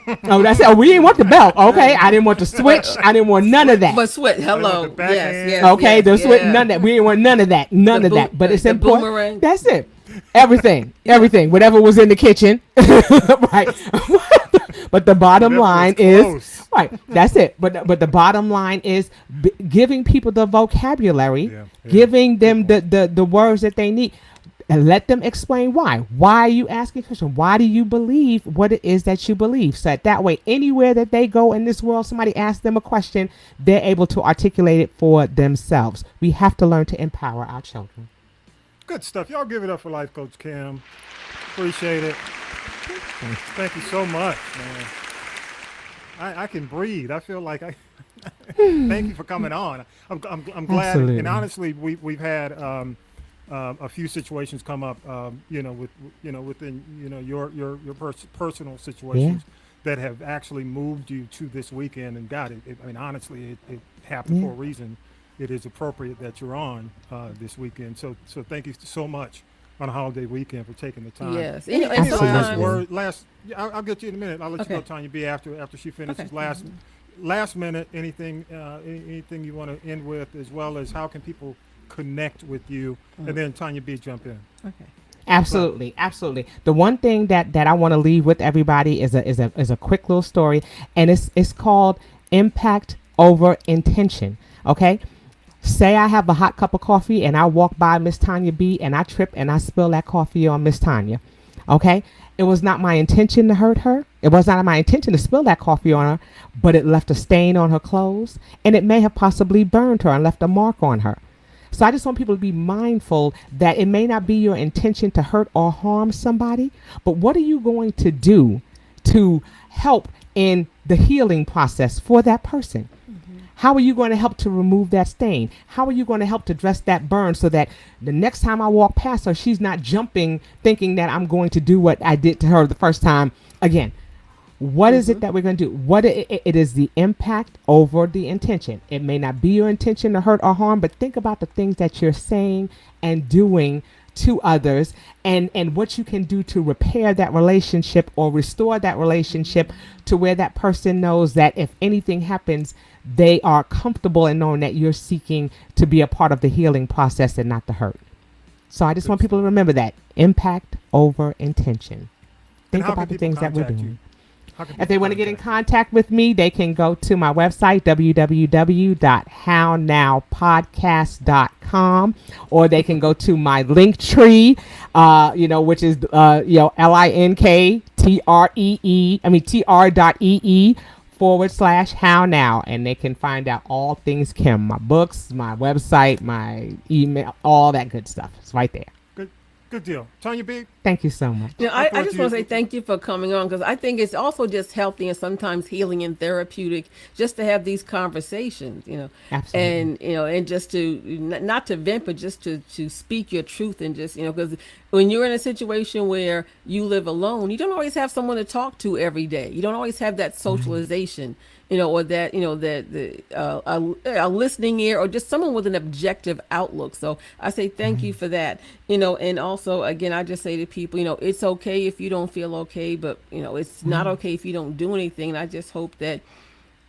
didn't want the belt. Okay, I didn't want the switch. I didn't want none of that.
But switch, hello, yes.
Okay, the switch, none of that. We didn't want none of that, of that. But it's important.
Boomerang.
That's it. Everything, whatever was in the kitchen, right? But the bottom line is right. That's it. But the bottom line is giving people the vocabulary, giving them the words that they need. And let them explain why. Why are you asking questions? Why do you believe what it is that you believe? So that way, anywhere that they go in this world, somebody asks them a question, they're able to articulate it for themselves. We have to learn to empower our children.
Good stuff. Y'all give it up for Life Coach Kim. Appreciate it. Thank you so much, man. I can breathe. I feel like thank you for coming on. I'm glad.
Absolutely.
And honestly, we've had a few situations come up, within your personal situations that have actually moved you to this weekend. And God, honestly, it happened for a reason. It is appropriate that you're on this weekend. So thank you so much on a holiday weekend for taking the time.
Yes,
Any
absolutely.
I'll get you in a minute. I'll let you go, Tanya B. After she finishes. Last minute. Anything you want to end with, as well as how can people connect with you, and then Tanya B, jump in.
Okay.
Absolutely. The one thing that I want to leave with everybody is a quick little story, and it's called impact over intention. Okay. Say I have a hot cup of coffee and I walk by Miss Tanya B and I trip and I spill that coffee on Miss Tanya. Okay. It was not my intention to hurt her. It was not my intention to spill that coffee on her, but it left a stain on her clothes, and it may have possibly burned her and left a mark on her. So I just want people to be mindful that it may not be your intention to hurt or harm somebody, but what are you going to do to help in the healing process for that person? Mm-hmm. How are you going to help to remove that stain? How are you going to help to dress that burn so that the next time I walk past her, she's not jumping thinking that I'm going to do what I did to her the first time again? What is it that we're going to do? It is the impact over the intention. It may not be your intention to hurt or harm, but think about the things that you're saying and doing to others, and what you can do to repair that relationship or restore that relationship to where that person knows that if anything happens, they are comfortable in knowing that you're seeking to be a part of the healing process and not the hurt. So I just want people to remember that impact over intention. Think about the things that we're doing. If they want to get in contact with me, they can go to my website, www.hownowpodcast.com, or they can go to my link tree, which is, tr.ee/how-now, and they can find out all things Kim, my books, my website, my email, all that good stuff. It's right there.
Good. Good deal. Tanya B.
Thank you so much.
You know,
I
I
thought
just
you-
want to say thank you for coming on, because I think it's also just healthy and sometimes healing and therapeutic just to have these conversations, you know.
Absolutely.
And, you know, and just to, not to vent, but just to speak your truth and just, you know, because when you're in a situation where you live alone, you don't always have someone to talk to every day. You don't always have that socialization, you know, or that, you know, that a listening ear or just someone with an objective outlook. So I say thank you for that, you know. And also, again, I just say to people, you know, it's okay if you don't feel okay, but, you know, it's not okay if you don't do anything. And I just hope that,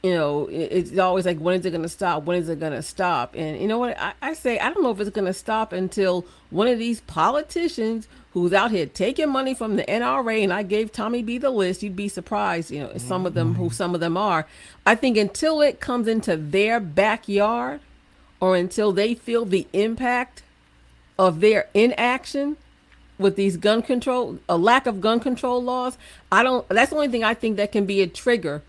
you know, it's always like, when is it going to stop? When is it going to stop? And you know what? I say, I don't know if it's going to stop until one of these politicians who's out here taking money from the NRA, and I gave Tommy B the list, you'd be surprised, you know, some of them, who some of them are. I think until it comes into their backyard, or until they feel the impact of their inaction with these gun control, a lack of gun control laws, that's the only thing I think that can be a trigger,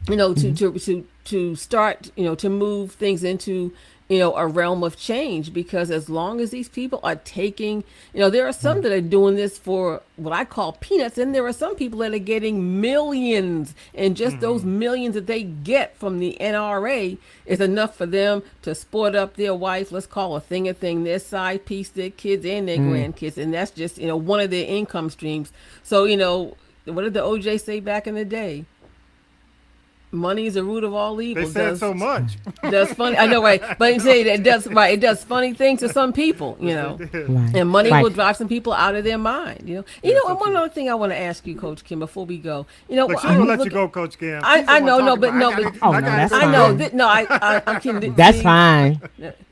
you know, to start, you know, to move things into, you know, a realm of change. Because as long as these people are taking, you know, there are some that are doing this for what I call peanuts, and there are some people that are getting millions, and just those millions that they get from the NRA is enough for them to sport up their wife, let's call a thing, their side piece, their kids and their grandkids, and that's just, you know, one of their income streams. So, you know, what did the OJ say back in the day? Money is the root of all evil.
They said so much.
Does funny, I know, right? But you say that it does funny things to some people, you know.
Right.
And money
Right.
will drive some people out of their mind, you know. You know, and one other thing I want to ask you, Coach Kim, before we go, you know,
Look, she will let you go, Coach Cam.
I know, no, but no, but
Oh, no, that's
I know
fine.
that. No, I'm kidding.
That's
See,
fine.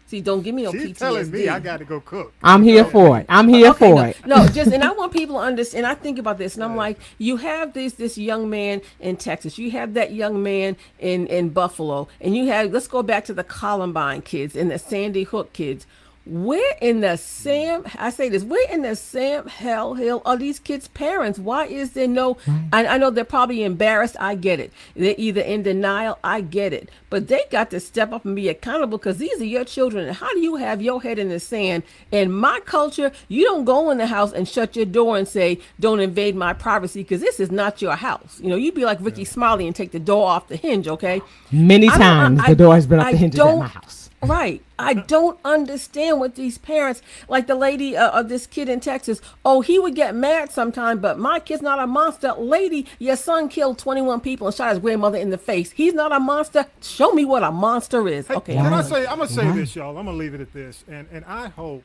See, don't give me no
She's
PTSD.
telling me I got to go cook.
I'm here for it. I'm here
Okay,
for
no,
it.
no, just, and I want people to understand. I think about this, and I'm like, you have this young man in Texas, you have that young man in Buffalo, and you have, let's go back to the Columbine kids and the Sandy Hook kids. Where in the Sam, I say this, where in the Sam Hell Hill are these kids' parents? Why is there no, I know they're probably embarrassed, I get it. They're either in denial, I get it. But they got to step up and be accountable, because these are your children. And how do you have your head in the sand? In my culture, you don't go in the house and shut your door and say, don't invade my privacy, because this is not your house. You know, you'd be like Ricky Smiley and take the door off the hinge, okay?
Many times the door has been off the hinges at my house.
Right. I don't understand what these parents, like the lady of this kid in Texas. Oh, he would get mad sometime, but my kid's not a monster. Lady, your son killed 21 people and shot his grandmother in the face. He's not a monster. Show me what a monster is.
Hey,
Okay.
can
I'm
I
done.
say, I'm going to say this, y'all. I'm going to leave it at this. And I hope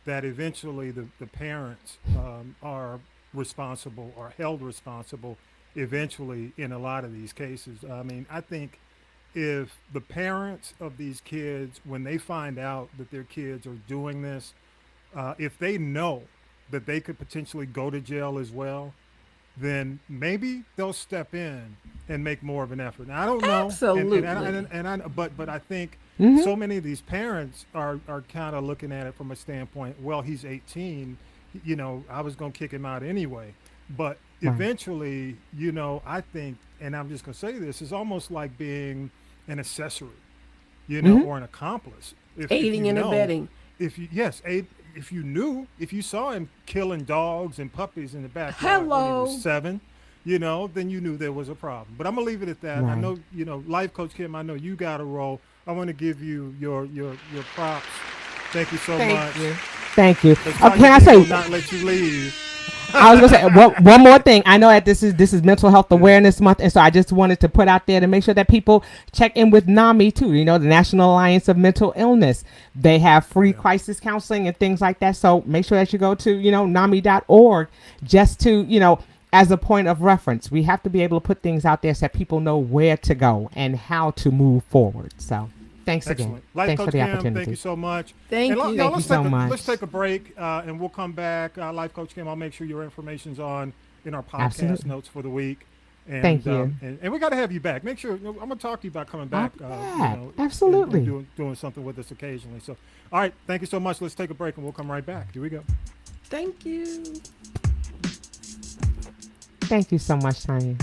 that eventually the parents are responsible or held responsible eventually in a lot of these cases. I mean, I think if the parents of these kids, when they find out that their kids are doing this, if they know that they could potentially go to jail as well, then maybe they'll step in and make more of an effort. Now, I don't know.
Absolutely.
But I think so many of these parents are kind of looking at it from a standpoint, well, he's 18, you know, I was going to kick him out anyway. But eventually, you know, I think, and I'm just going to say this, it's almost like being an accessory, you know, or an accomplice.
Aiding and abetting.
If you knew, if you saw him killing dogs and puppies in the backyard when he was 7, you know, then you knew there was a problem. But I'm gonna leave it at that. I know, you know, Life Coach Kim, I know you got a role. I want to give you your props. Thank you so much.
Thank you.
Can
Can I say?
not let you leave?
I was gonna say one more thing. I know that this is Mental Health Awareness Month, and so I just wanted to put out there to make sure that people check in with NAMI too. You know, the National Alliance of Mental Illness. They have free crisis counseling and things like that. So make sure that you go to, you know, NAMI.org just to, you know, as a point of reference. We have to be able to put things out there so that people know where to go and how to move forward. So thanks again.
Life
Thanks
Coach
for the
Kim,
opportunity.
thank you so much.
Thank you.
Thank you so much.
Let's take a break and we'll come back. Life Coach Kim, I'll make sure your information's on in our podcast
Absolutely.
notes for the week. And,
Thank you.
And we got to have you back. Make sure, I'm going to talk to you about coming back. You know,
Absolutely.
and doing something with us occasionally. So, all right. Thank you so much. Let's take a break and we'll come right back. Here we go.
Thank you.
Thank you so much, Tanya.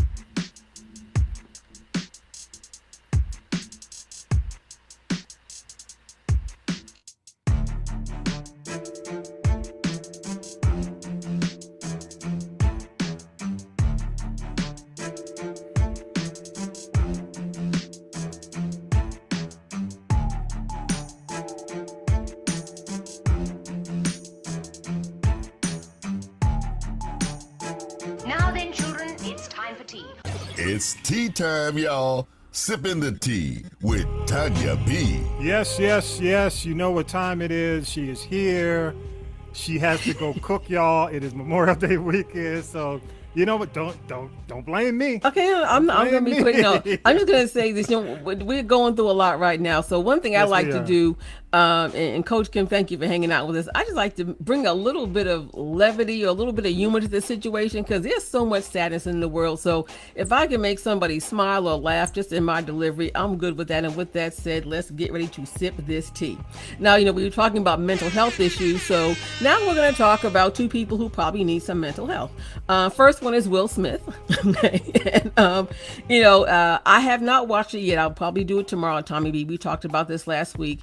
of tea.
It's tea time, y'all. Sipping the tea with Tanya B.
Yes, yes, yes. You know what time it is. She is here. She has to go cook, y'all. It is Memorial Day weekend, so you know what? Don't blame me.
Okay, I'm gonna be
Blame
quick. No,
me.
I'm just gonna say this. You know, we're going through a lot right now. So one thing I
Yes,
like
we
to
are.
do, and Coach Kim, thank you for hanging out with us. I just like to bring a little bit of levity or a little bit of humor to the situation because there's so much sadness in the world. So if I can make somebody smile or laugh just in my delivery, I'm good with that. And with that said, let's get ready to sip this tea. Now, you know, we were talking about mental health issues. So now we're going to talk about two people who probably need some mental health. First one is Will Smith. And, I have not watched it yet. I'll probably do it tomorrow, Tommy B. We talked about this last week.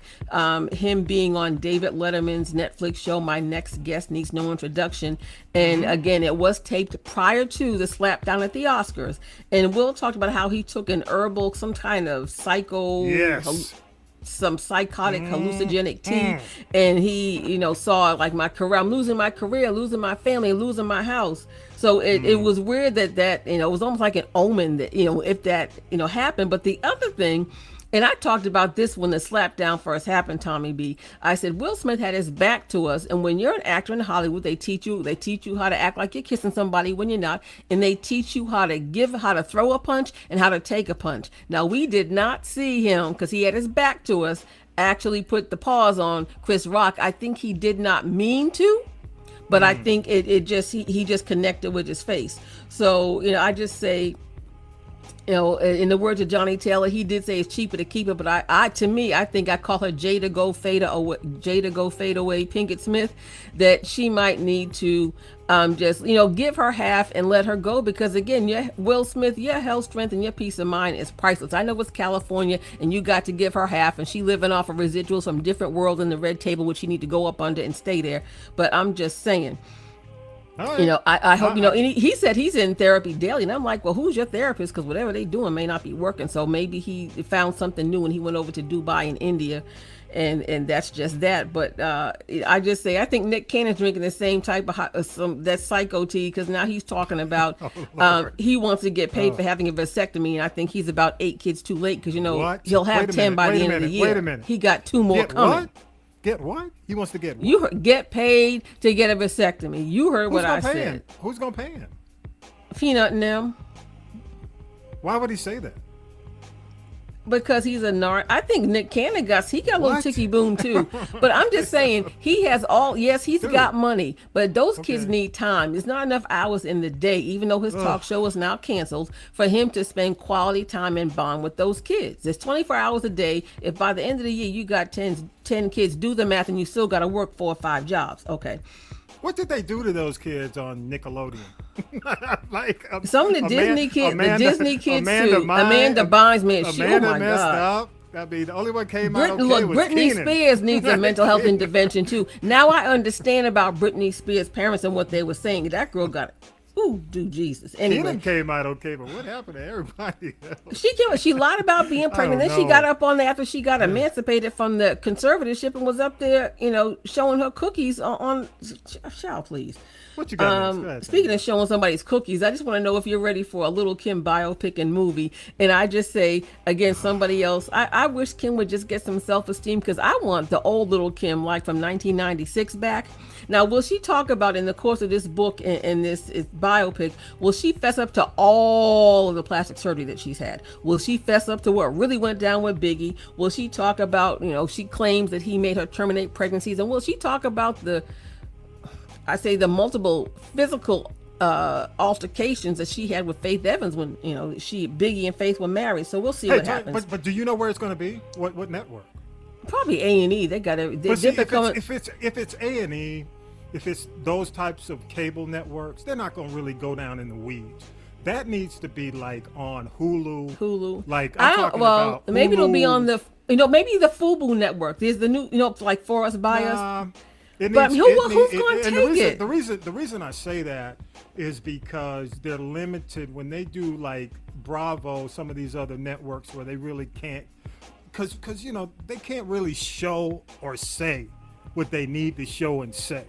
Him being on David Letterman's Netflix show, My Next Guest Needs No Introduction. And again, it was taped prior to the slap down at the Oscars. And Will talked about how he took an herbal, some kind of
Yes.
some psychotic hallucinogenic tea, and he saw like my career, I'm losing my career, losing my family, losing my house. So it was weird that it was almost like an omen that if that happened. But the other thing, and I talked about this when the slap down first happened, Tommy B. I said Will Smith had his back to us, and when you're an actor in Hollywood, they teach you how to act like you're kissing somebody when you're not, and they teach you how to throw a punch and how to take a punch. Now we did not see him because he had his back to us actually put the paws on Chris Rock. I think he did not mean to, but I think he just connected with his face. So I just say, in the words of Johnny Taylor, he did say it's cheaper to keep it, but I think I call her Jada Go Fade Away, Pinkett Smith, that she might need to just give her half and let her go, because again, Will Smith, your health strength and your peace of mind is priceless. I know it's California and you got to give her half, and she living off of residuals from different worlds in the red table, which you need to go up under and stay there. But I'm just saying.
Right.
I hope, and he said he's in therapy daily. And I'm like, well, who's your therapist? Because whatever they doing may not be working. So maybe he found something new and he went over to Dubai and India. And that's just that. But I just say, I think Nick Cannon's drinking the same type of that psycho tea, because now he's talking about he wants to get paid for having a vasectomy. And I think he's about 8 kids too late, because,
What?
he'll have
Wait a
10
minute,
by
wait
the
a
end of the
minute,
year.
wait a minute.
He got 2 more
Get
coming.
what? Get what? He wants to get what?
You get paid to get a vasectomy. You heard what I said.
Who's gonna pay him?
Peanut and them.
Why would he say that?
Because he's a narc. I think Nick Cannon got a little ticky boom too. But I'm just saying, he has he's got money, but those kids need time. There's not enough hours in the day, even though his talk show is now canceled, for him to spend quality time and bond with those kids. There's 24 hours a day. If by the end of the year you got 10 kids, do the math, and you still got to work 4 or 5 jobs. Okay.
What did they do to those kids on Nickelodeon?
Some of the Disney kids, Amanda Bynes, man,
Amanda messed up. I mean, the only one came out okay was
Britney
Keenan.
Spears needs a mental health intervention too. Now I understand about Britney Spears' parents and what they were saying. That girl got it. Ooh, do Jesus. Anyway,
Keenan came out okay, but what happened to everybody else?
She lied about being pregnant. Then she got up on there after she got emancipated from the conservatorship and was up there, showing her cookies on child, please.
What you got next?
Speaking of showing somebody's cookies, I just want to know if you're ready for a Little Kim biopic and movie. And I just say, again, somebody else, I wish Kim would just get some self-esteem, because I want the old Little Kim, like from 1996 back. Now, will she talk about, in the course of this book and this biopic, will she fess up to all of the plastic surgery that she's had? Will she fess up to what really went down with Biggie? Will she talk about, she claims that he made her terminate pregnancies? And will she talk about the multiple physical altercations that she had with Faith Evans when, Biggie and Faith were married? So we'll see what happens.
But do you know where it's going to be? What network?
Probably A&E. They got to.
If it's A&E, if it's those types of cable networks, they're not going to really go down in the weeds. That needs to be like on Hulu. Like I'm talking about Hulu.
Maybe it'll be on the maybe the FUBU network. There's the new like For Us By Us. Who's going to take it?
The reason I say that is because they're limited when they do like Bravo, some of these other networks where they really can't, because they can't really show or say what they need to show and say.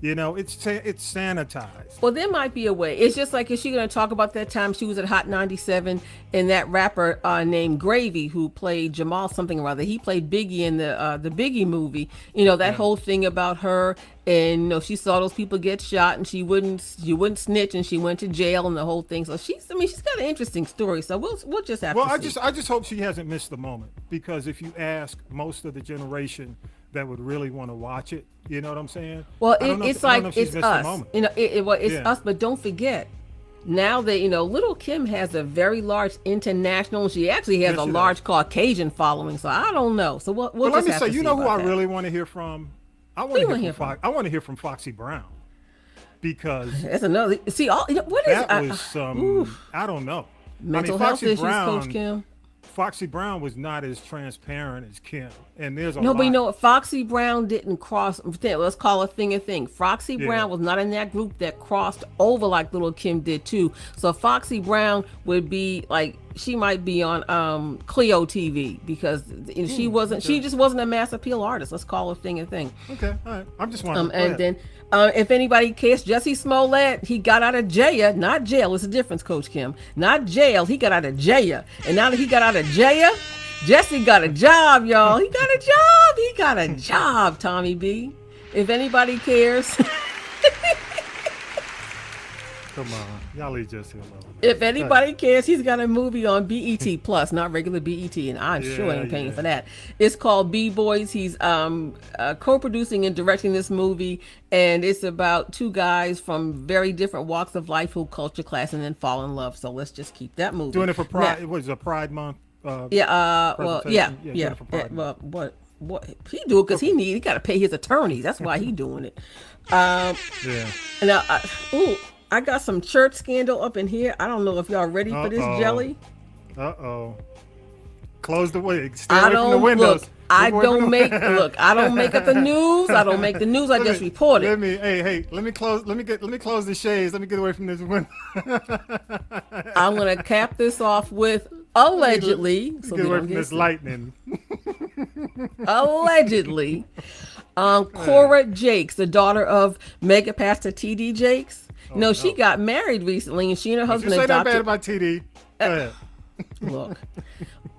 You know, it's sanitized.
Well, there might be a way. It's just like, is she going to talk about that time she was at Hot 97 and that rapper named Gravy, who played Jamal something or other. He played Biggie in the Biggie movie. You know, that whole thing about her, and you know, she saw those people get shot and she wouldn't snitch, and she went to jail and the whole thing. So she's got an interesting story. So we'll just have to see.
I just hope she hasn't missed the moment, because if you ask most of the generation that would really want to watch it, you know what I'm saying?
Well, it's us. You know, it's
Yeah.
us. But don't forget, now that you know, Little Kim has a very large international. She actually has
Yes,
a
she
large
does.
Caucasian following. So I don't know. So we'll
But
just
let me
have
say,
to
you
see
know who
about
I
that.
really want to hear from? I
Who
want
you
to
wanna
hear
hear
from I want to hear from Foxy Brown, because
That's another. See, all you know, what is
that was some I don't know.
mental
I mean,
health
Foxy
issues,
Brown,
Coach Kim?
Foxy Brown was not as transparent as Kim, and there's a
No,
lot.
but you know what? Foxy Brown didn't cross. Let's call a thing a thing. Foxy
Yeah.
Brown was not in that group that crossed over like Little Kim did too. So Foxy Brown would be like, she might be on Clio TV, because she wasn't. She just wasn't a mass appeal artist. Let's call a thing a thing.
Okay, all right. I'm just wondering. Go
And
ahead.
then, if anybody cares, Jesse Smollett, he got out of jail, not jail. It's a difference, Coach Kim. Not jail. He got out of jail, and now that he got out of jail, Jesse got a job, y'all. He got a job. He got a job, Tommy B. If anybody cares,
Come on, y'all leave Jesse alone.
if anybody cares, he's got a movie on BET Plus, not regular BET, and I'm sure
Yeah,
ain't paying
yeah.
for that. It's called B-Boys. He's co-producing and directing this movie, and it's about two guys from very different walks of life who culture clash and then fall in love. So let's just keep that movie.
Doing it for Pride.
Now-
What is it, Pride Month?
well, yeah,
presentation? Doing
yeah.
it for Pride Month.
What he do it because he got to pay his attorneys. That's why he doing it.
Yeah.
Now, I got some church scandal up in here. I don't know if y'all ready for this,
Uh-oh.
Jelly.
Uh-oh. Close the wig. Stay
I
away from the
don't
windows.
look. I
Stay away from
don't
the-
make I don't make up the news. I don't make the news. I just report it.
Let me close the shades. Let me get away from this window.
I'm gonna cap this off with allegedly. So
Get
we
away
don't
from this
get
lightning.
allegedly. Cora Jakes, the daughter of mega pastor T.D. Jakes. She got married recently, and she and her
You
husband
say that
adopted.
bad about TD. Go ahead.
Look,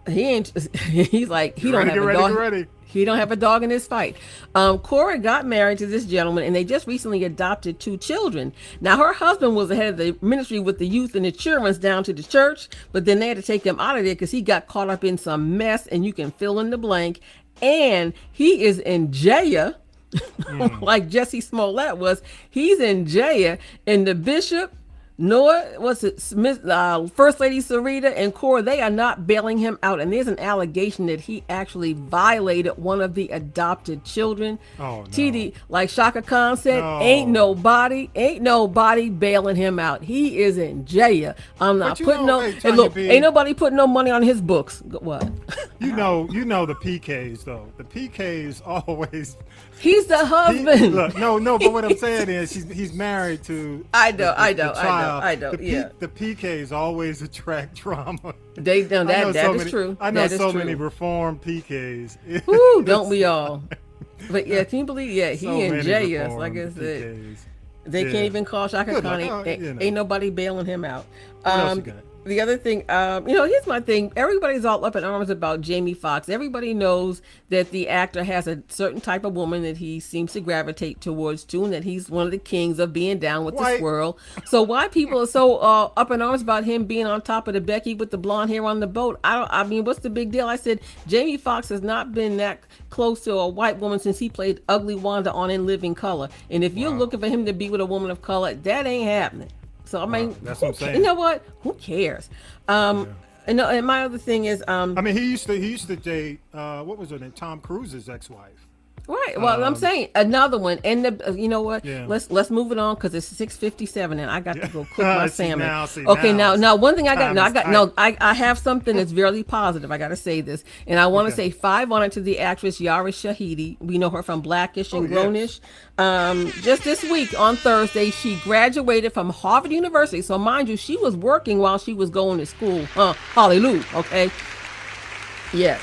he ain't. He's like, he don't
Ready,
have a
get ready,
dog.
get ready.
He don't have a dog in this fight. Cora got married to this gentleman, and they just recently adopted 2 children. Now, her husband was the head of the ministry with the youth and the children's down to the church, but then they had to take him out of there because he got caught up in some mess, and you can fill in the blank. And he is in jail. Like Jesse Smollett was. He's in jail, and the bishop, Smith, First Lady Sarita and Cora, they are not bailing him out, and there's an allegation that he actually violated one of the adopted children.
Oh, no.
TD, like Shaka Khan said,
No.
ain't nobody bailing him out. He is in jail. I'm not
But you
putting
know,
no.
hey,
Hey,
Tanya
look,
B.
ain't nobody putting no money on his books. What?
You know the PKs though. The PKs always.
He's the husband.
Look, no. But what I'm saying is, he's married to.
I know.
The
Yeah.
The PKs always attract drama.
They done
I know
that. That is
many,
true.
I know
That is
so
true.
many reformed PKs.
Woo, don't we all? But yeah, can you believe? Yeah, he
So
in
many
jail.
reformed
Like I said,
PKs.
they
Yeah.
can't even call Shaka
Good
Khan.
luck.
Ain't nobody bailing him out.
What else you got?
The other thing, here's my thing. Everybody's all up in arms about Jamie Foxx. Everybody knows that the actor has a certain type of woman that he seems to gravitate towards too, and that he's one of the kings of being down with the
White.
swirl. So why people are so up in arms about him being on top of the Becky with the blonde hair on the boat? I mean, what's the big deal? I said Jamie Foxx has not been that close to a white woman since he played Ugly Wanda on In Living Color. And if you're looking for him to be with a woman of color, that ain't happening. So I mean,
That's what I'm saying.
you know what? Who cares? And my other thing is,
I mean, he used to date what was her name? Tom Cruise's ex-wife.
right. Well, I'm saying another one, and you know what?
Yeah.
Let's move it on because it's 6:57, and I got to go cook my
See,
salmon.
see,
Okay, now one thing I
time is
got,
tight.
I have something that's very positive. I got to say this, and I want to say 5 on it to the actress Yara Shahidi. We know her from Blackish and
yes.
Grownish. Just this week on Thursday, she graduated from Harvard University. So mind you, she was working while she was going to school. Hallelujah. Okay. Yes.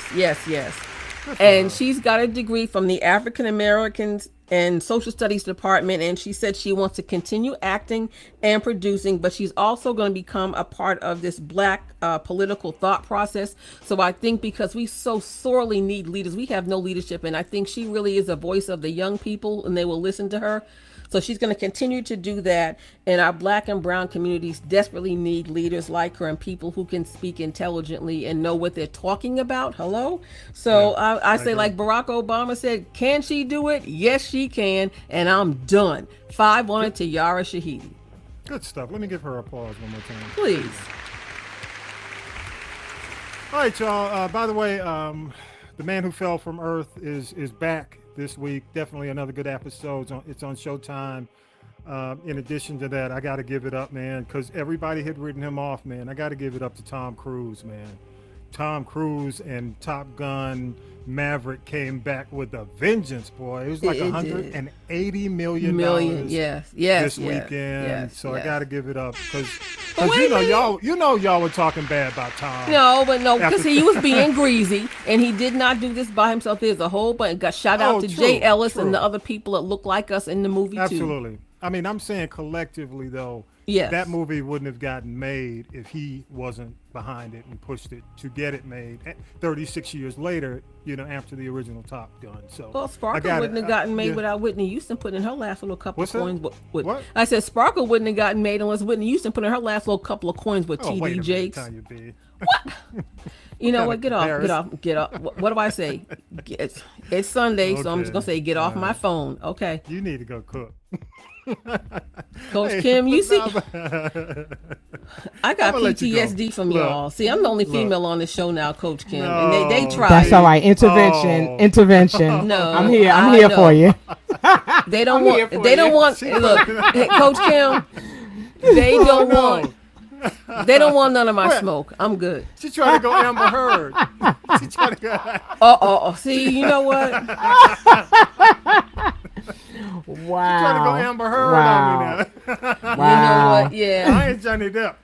And she's got a degree from the African Americans and social studies department, and she said she wants to continue acting and producing, but she's also going to become a part of this Black political thought process. So I think because we so sorely need leaders, we have no leadership, and I think she really is a voice of the young people, and they will listen to her. So she's going to continue to do that. And our Black and brown communities desperately need leaders like her and people who can speak intelligently and know what they're talking about. Hello? So I say, like Barack Obama said, can she do it? Yes, she can. And I'm done. 5 on it to Yara Shahidi.
Good stuff. Let me give her applause one more time.
Please.
All right, y'all. By the way, The Man Who Fell from Earth is back this week. Definitely another good episode. It's on Showtime. In addition to that, I got to give it up, man, because everybody had written him off, man. I got to give it up to Tom Cruise, man. Tom Cruise and Top Gun Maverick came back with a vengeance, boy. It was like $180 million this weekend. I got to give it up because y'all were talking bad about Tom.
No, because he was being greasy, and he did not do this by himself. There's a whole bunch. Got shout out to Jay Ellis and the other people that look like us in the movie too.
Absolutely. I mean, I'm saying collectively though, that movie wouldn't have gotten made if he wasn't behind it and pushed it to get it made 36 years later, after the original Top Gun. So
Sparkle wouldn't have gotten made without Whitney Houston putting in her last little couple of coins.
What?
I said Sparkle wouldn't have gotten made unless Whitney Houston put in her last little couple of coins with TD Jakes. What? You know what? Get off. What do I say? It's Sunday, so I'm just gonna say get off my phone. Okay.
You need to go cook.
Coach Kim, you see, I got PTSD from y'all. See, I'm the only female on the show now, Coach Kim, and they tried.
That's all right. Intervention.
No,
I'm here for you.
They don't want. Look, Coach Kim. They don't want. They don't want none of my smoke. I'm good.
She trying to go Amber Heard. She trying to go.
See, you know what?
Wow.
She trying to go Amber Heard on me now.
Wow. You know what? Yeah.
I ain't Johnny Depp.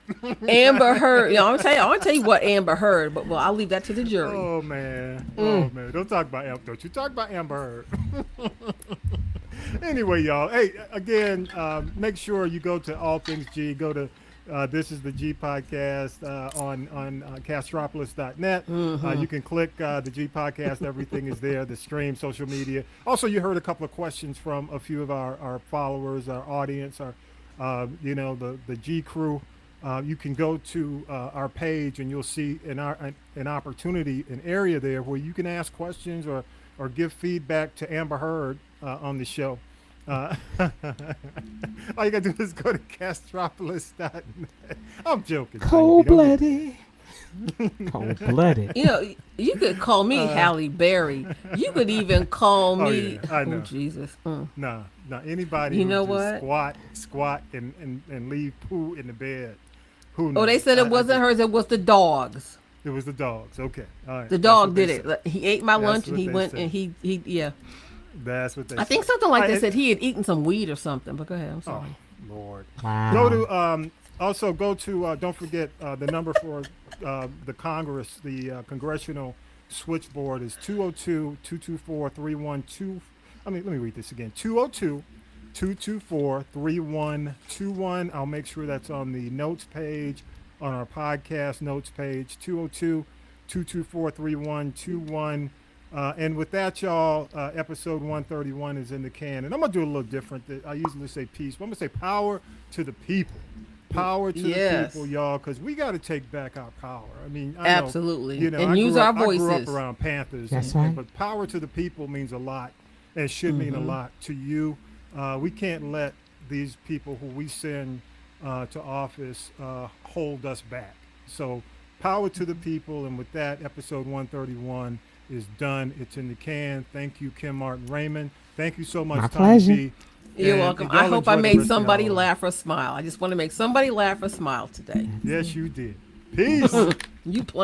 Amber Heard. I'm gonna tell you what Amber Heard, but I'll leave that to the jury.
Oh man. Don't talk about Amber. Don't you talk about Amber Heard. Anyway, y'all. Hey, again, make sure you go to All Things G. Go to This is the G podcast on castropolis.net. You can click the G podcast. Everything is there. The stream, social media. Also, you heard a couple of questions from a few of our followers, our audience, the G crew. You can go to our page and you'll see an opportunity, an area there where you can ask questions or give feedback to Amber Heard on the show. All you gotta do is go to castropolis.net. I'm joking.
Cold-blooded. Cold-blooded.
You could call me Halle Berry. You could even call me.
I know.
Oh, Jesus.
No. Anybody.
You know
who just
what?
Squat and leave poo in the bed. Who knows?
Oh, they said it wasn't hers. It was the dog's.
It was the dog's. Okay. All right.
The dog did it. He ate my lunch and he went and he.
That's what they said.
I think something like they said he had eaten some weed or something. But go ahead. I'm sorry.
Oh, Lord.
Wow.
Go to don't forget the number for the Congress, the congressional switchboard is 202-224-3122. Let me read this again. 202-224-3121. I'll make sure that's on the notes page, on our podcast notes page, 202-224-3121. And with that, y'all, episode 131 is in the can. And I'm going to do a little different. I usually say peace, but I'm going to say power to the people. Power to the people, y'all, because we got to take back our power. I mean,
absolutely.
And
use our voices.
I grew up around Panthers.
That's right.
But power to the people means a lot and should mean a lot to you. We can't let these people who we send to office hold us back. So power to the people. And with that, episode 131 is done. It's in the can. Thank you, Kim Martin Raymond. Thank you so much,
My
Tommy
pleasure.
B.
You're welcome. I hope I made somebody laugh or smile. I just want to make somebody laugh or smile today.
Yes, you did. Peace.
You playing.